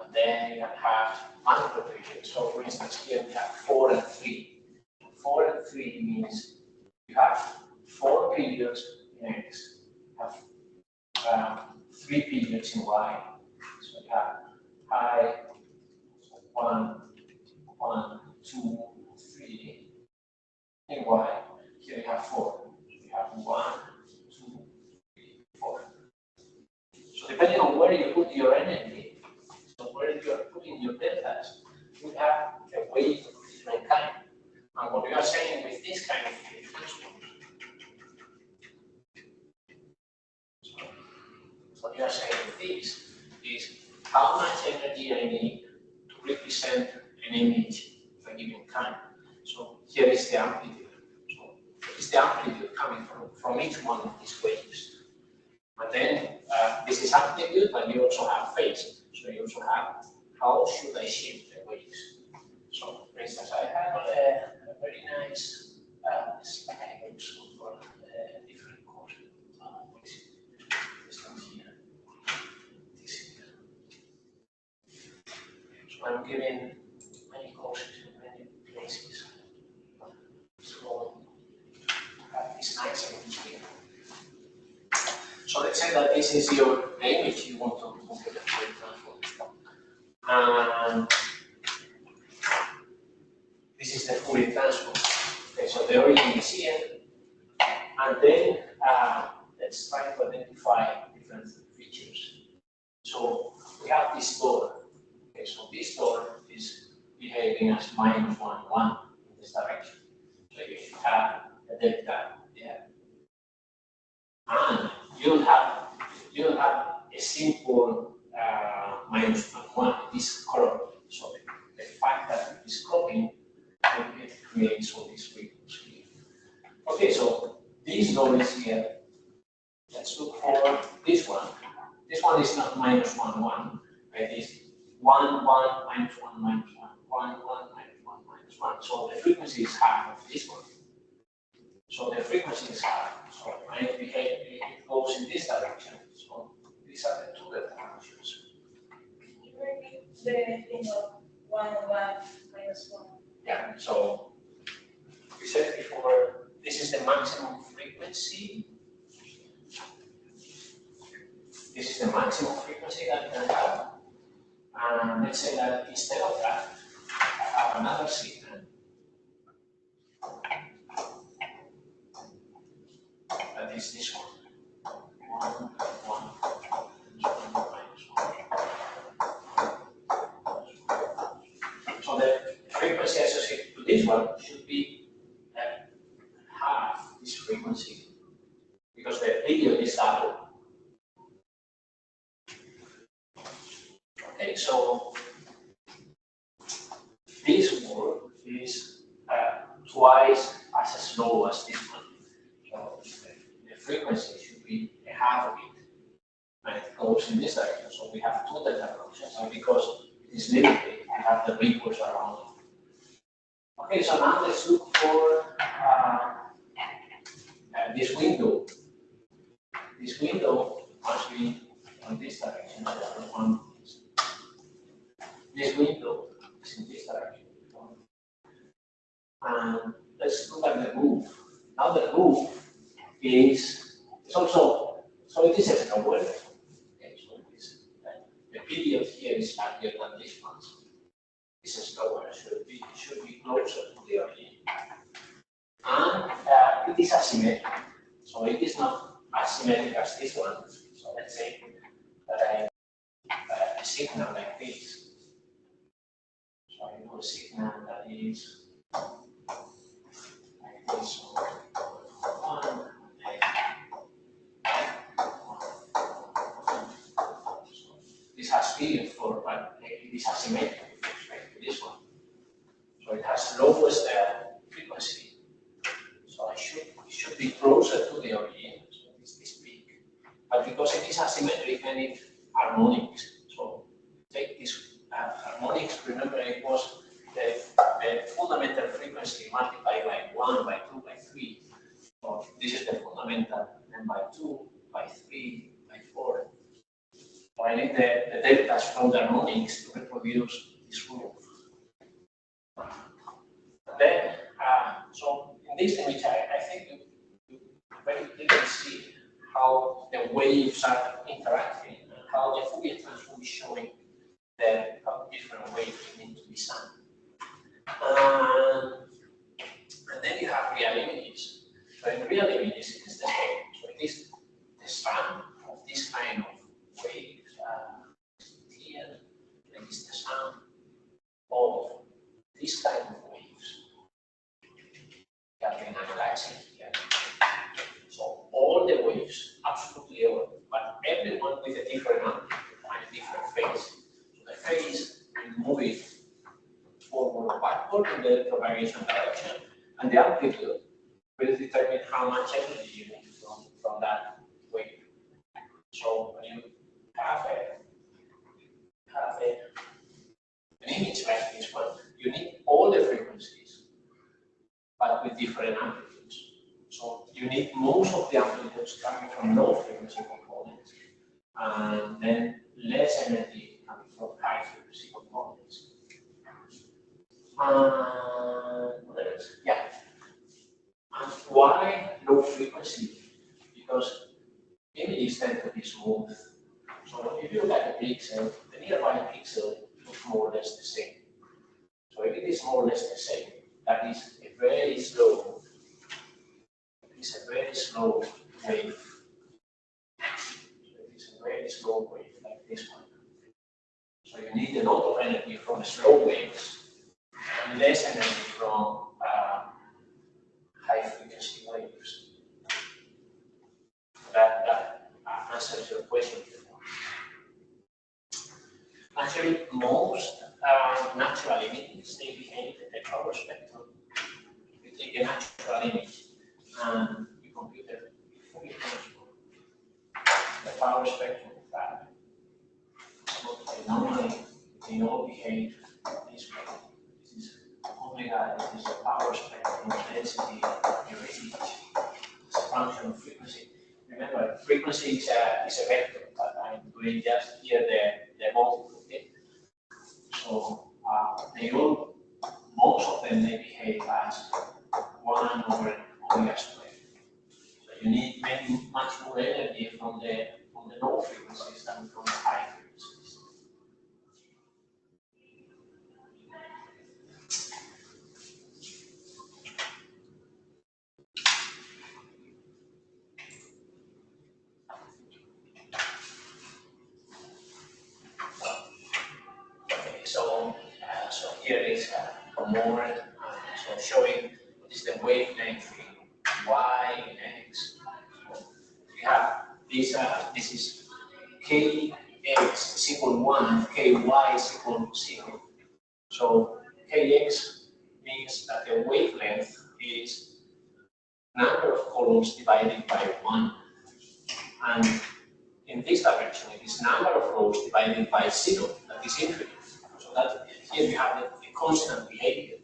and then you can have multiple periods. So for instance, here we have 4 and 3. 4 and 3 means you have 4 periods in X, have 3 periods in Y. So we have high, 1, 1, 2, 3 in Y. Here we have 4. We have 1, 2, 3, 4. So depending on where you put your energy, so where you are putting your deltas, you have a wave of different kind. And what we are saying with this kind of what you are saying with this is how much energy I need to represent an image of a given kind. So here is the amplitude. So it's the amplitude coming from each one of these waves. And then this is amplitude, but you also have phase. So you also have how should I shift the waves. So for instance, I have a very nice slide also for different courses. This one here, this here. So I'm giving many courses in many places. So it's nice image here. So let's say that this is your image you want to compute the Fourier transform. And this is the Fourier transform. Okay, so the origin is here. And then let's try to identify different features. So we have this door. Okay, so this door is behaving as -1, 1 in this direction. So you have a delta there. And you don't have a simple -1, 1. It is cropped. So the fact that it is cropping, it creates all these ripples here. Okay, so this door is here. Let's look for this one. This one is not -1, 1. It is 1, 1, -1, -1, 1, 1, -1, -1. So the frequency is half of this one. So the frequency is half. So it goes in this direction. So these are the two delta functions. Can you repeat the thing of 1, 1, -1? Yeah, so we said before, this is the maximum frequency. This is the maximum frequency that you can have. And let's say that instead of that, I have another signal. That is this one. 1, 1, -1. So the frequency associated to this one should be half this frequency because the period is double. Okay, so this work is twice as slow as this one. So the frequency should be a half of it, and it goes in this direction. So we have two delta functions, and because it is limited, we have the ripples around it. Okay, so now let's look for this window. This window must be on this direction. This window is in this direction. And let's look at the roof. Now the roof is also, so it is a slower. Okay, so it is, the period here is larger than this one. This is slower, should be closer to the origin. And it is asymmetric. So it is not as symmetric as this one. So let's say that I have a signal like this. So I do a signal that is like this. So 1, this has period for, but it is asymmetric with respect to this one. So it has lowest frequency. So it should be closer to the origin. So it's this peak. But because it is asymmetric, I need harmonics. So take this harmonics. Remember, it was the fundamental frequency multiplied by 1, by 2, by 3. So this is the fundamental, and by 2, by 3, by 4. So I need the deltas from the harmonics to reproduce this roof. And then, so in this image, I think you very clearly see how the waves are interacting and how the Fourier transform is showing how different waves need to be sung. And then you have real images. So in real images, it is the same. So it is the sum of this kind of waves here, and it's the sum of this kind of waves that we analyze here. So all the waves, absolutely all, but everyone with a different amplitude and a different phase. So the phase will move it forward or backward in the propagation direction, and the amplitude will determine how much energy you need from that wave. So when you have an image like this one, you need all the frequencies, but with different amplitudes. So you need most of the amplitudes coming from low frequency components, and then less energy coming from high frequency components. What else? Yeah. And why low frequency? Because images tend to be smooth. So if you look at the pixel, the nearby pixel looks more or less the same. So if it is more or less the same, that is a very slow. It's a very slow wave. So it is a very slow wave like this one. So you need a lot of energy from the slow waves and less energy from high frequency waves. That answers your question. Actually, most natural images, they behave in the power spectrum. You take a natural image and you compute it fully transform the power spectrum of that. So normally, they all behave this way. This is omega, this is the power spectrum, density, your image. It's a function of frequency. Remember, frequency is a vector, but I'm doing just here the multiple. Okay? So most of them they behave as 1 over omega squared. So you need much more energy from the low frequencies than from the high frequencies. So here is more so showing what is the wavelength in y and x. So we have this. This is kx is equal 1, ky is equal 0. So kx means that the wavelength is number of columns divided by 1, and in this direction it is number of rows divided by 0. That is infinite. So that here we have the constant behavior.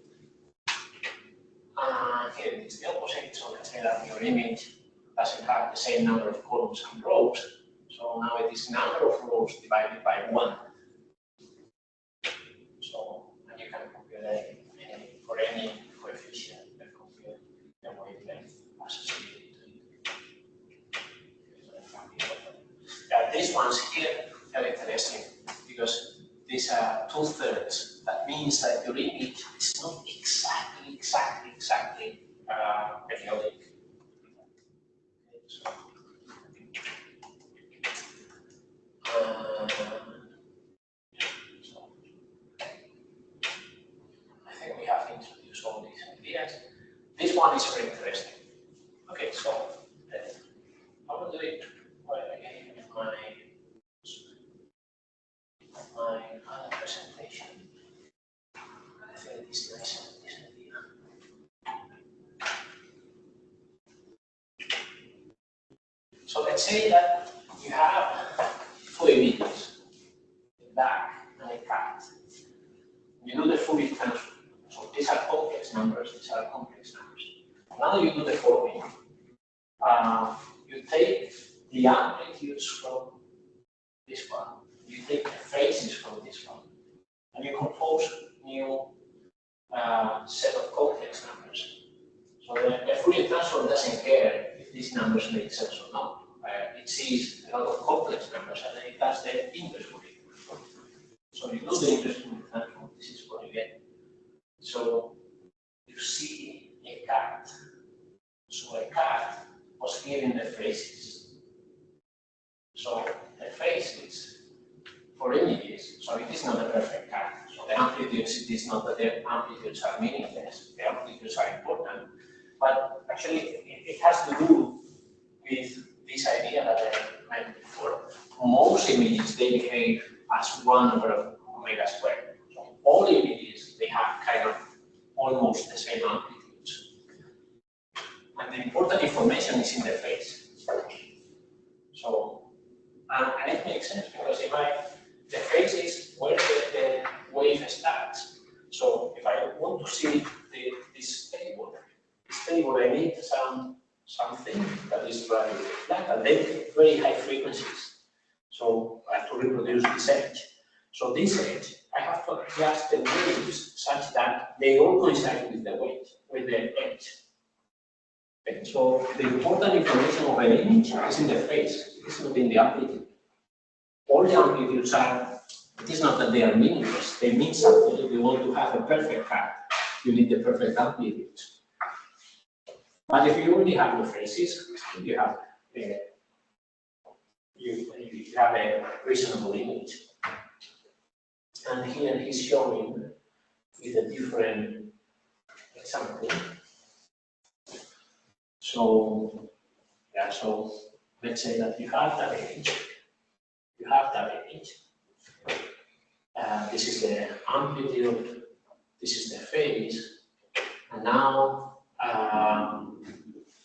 Here it is the opposite. So let's say that your image doesn't have the same number of columns and rows. So now it is number of rows divided by 1. So and you can compute for any coefficient, you can compute the wavelength associated to it. These ones here are interesting because these are 2/3. That means that your image is not exactly periodic. So, I think we have introduced all these ideas. This one is very interesting. Okay, so I will do it again in my other presentation. I think it is nice this idea. So let's say that you have 2 images, a duck and a cat. You do the Fourier transform. So these are complex numbers, Now you do the following. You take the amplitudes from this one, you take the phases from this one, and you compose new set of complex numbers. So the Fourier transform doesn't care if these numbers make sense or not. sees a lot of complex numbers, and then it does the inverse Fourier transform. So you do the inverse Fourier transform, this is what you get. So you see a cat. So a cat was given the phases. So the phases for images, so it is not a perfect cat. So the amplitudes, it is not that the amplitudes are meaningless, the amplitudes are important. But actually, it has to do with this idea that I mentioned before. Most images, they behave as 1 over omega squared. So all images, they have kind of almost the same amplitudes. And the important information is in the phase. So, and it makes sense because the phase is where the wave starts. So if I want to see this table, I need something that is relatively flat and then very high frequencies. So I have to reproduce this edge. So this edge, I have to adjust the waves such that they all coincide with the weight, with the edge. Okay. So the important information of an image is in the phase, it's not in the amplitude. All the amplitudes are, it is not that they are meaningless, they mean something. If you want to have a perfect cut, you need the perfect amplitudes. But if you only have the phases, you have a reasonable image. And here he's showing with a different example. So, yeah, so let's say that you have that image. This is the amplitude, this is the phase, and now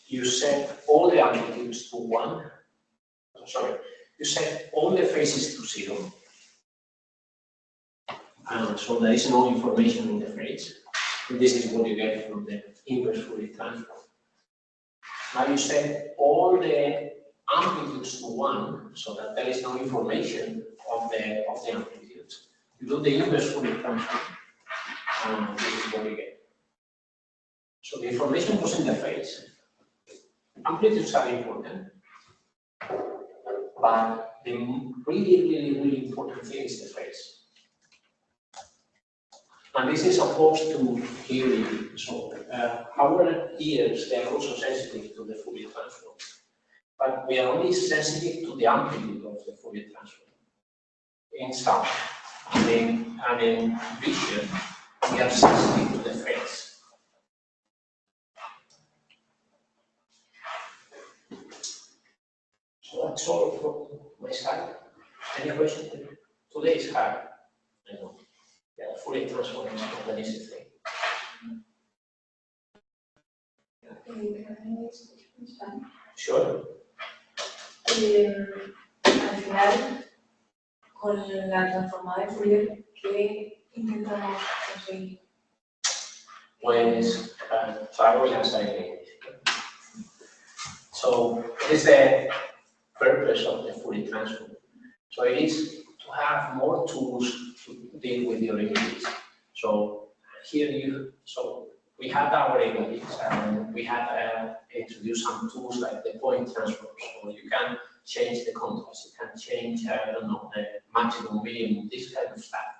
you set all the amplitudes to 1. Sorry, you set all the phases to 0. So there is no information in the phase. And this is what you get from the inverse Fourier transform. Now you set all the amplitudes to 1, so that there is no information of the amplitudes. You do the inverse Fourier transform, and this is what you get. So the information was in the phase. Amplitudes are important, but the really important thing is the phase. And this is opposed to hearing. So our ears, they are also sensitive to the Fourier transform. But we are only sensitive to the amplitude of the Fourier transform. In sound and in vision, we are sensitive to the phase. So that's all from my side. Any questions? Today is hard. I know. Yeah, Fourier transform is not an easy thing. Sure. Al final, con la transformada de Fourier, ¿qué intentamos conseguir? Pues, so I will answer in English. So, what is the purpose of the Fourier transform? So, it is to have more tools to deal with your images. So, here we had our images and we had introduced some tools like the point transform. So, you can change the contrast, you can change, I don't know, the maximum, minimum, this kind of stuff.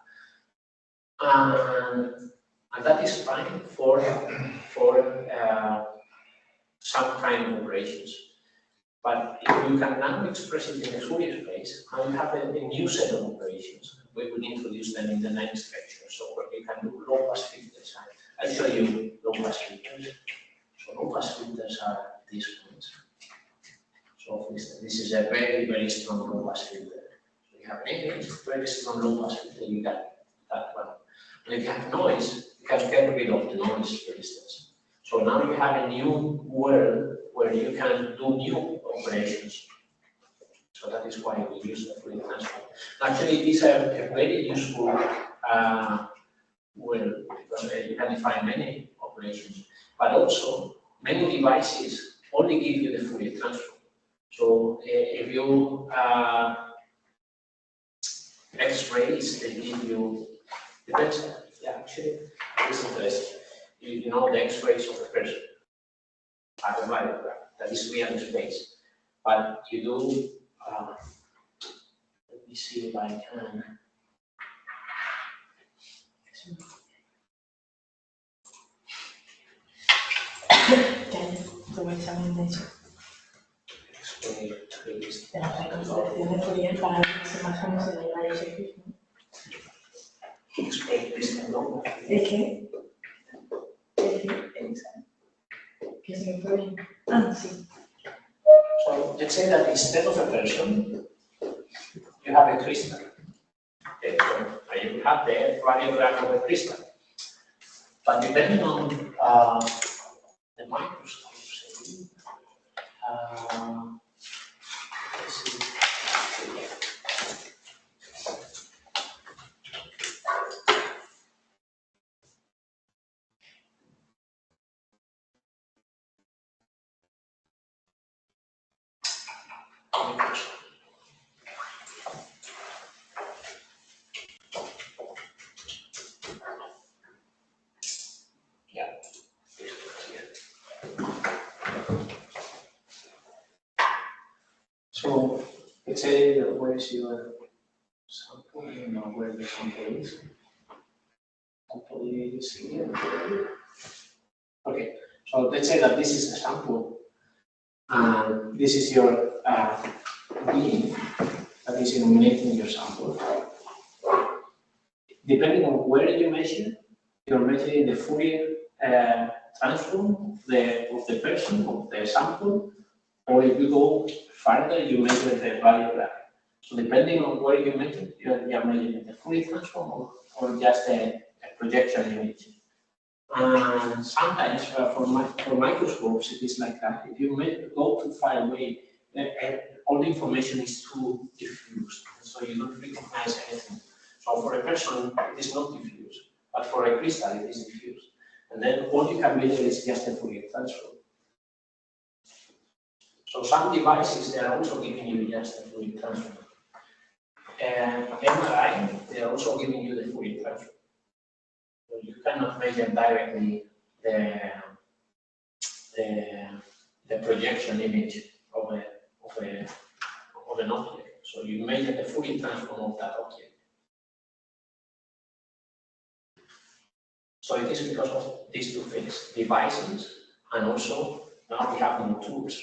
And that is fine for some kind of operations. But if you can now express it in a Fourier space, now you have a new set of operations. We will introduce them in the next lecture. So where you can do low-pass filters. I'll show you low-pass filters. So low-pass filters are these ones. So for instance, this is a very strong low-pass filter. So you have an image, very strong low-pass filter, you get that one. And if you have noise, you can get rid of the noise, for instance. So now you have a new world where you can do new operations. So that is why we use the Fourier transform. Actually, these are a very useful world because you can define many operations, but also many devices only give you the Fourier transform. So if you X-rays, they give you the person. Yeah, actually, this is interesting. You know the X-rays of the person are a radiograph that is real in space. but you do, let me see if I can. Explain trees. De la reconstrucción de Fourier para ver las imágenes de los rayos X, ¿no? Explain this no. ¿El qué? ¿Qué es el Fourier? Ah, sí. So let's say that instead of a person, you have a crystal. Okay, so you have the radiogram of a crystal. But depending on the microscope, let's see. Yeah. So let's say that where is your sample? I don't know where the sample is. Sample is here. Okay, so let's say that this is a sample, and this is your beam that is illuminating your sample. Depending on where you measure, you're measuring the Fourier transform of the person, of the sample, or if you go further, you measure the radiogram. So depending on where you measure, you're measuring the Fourier transform or just a projection image. And sometimes for microscopes, it is like that. If you go too far away, all the information is too diffused, so you don't recognize anything. So for a person, it is not diffused, but for a crystal, it is diffused. And then all you can measure is just a Fourier transform. So some devices, they are also giving you just a Fourier transform. And MRI, they are also giving you the Fourier transform. So you cannot measure directly the projection image of an object. So you measure the Fourier transform of that object. So it is because of these two things, devices, and also now we have more tools.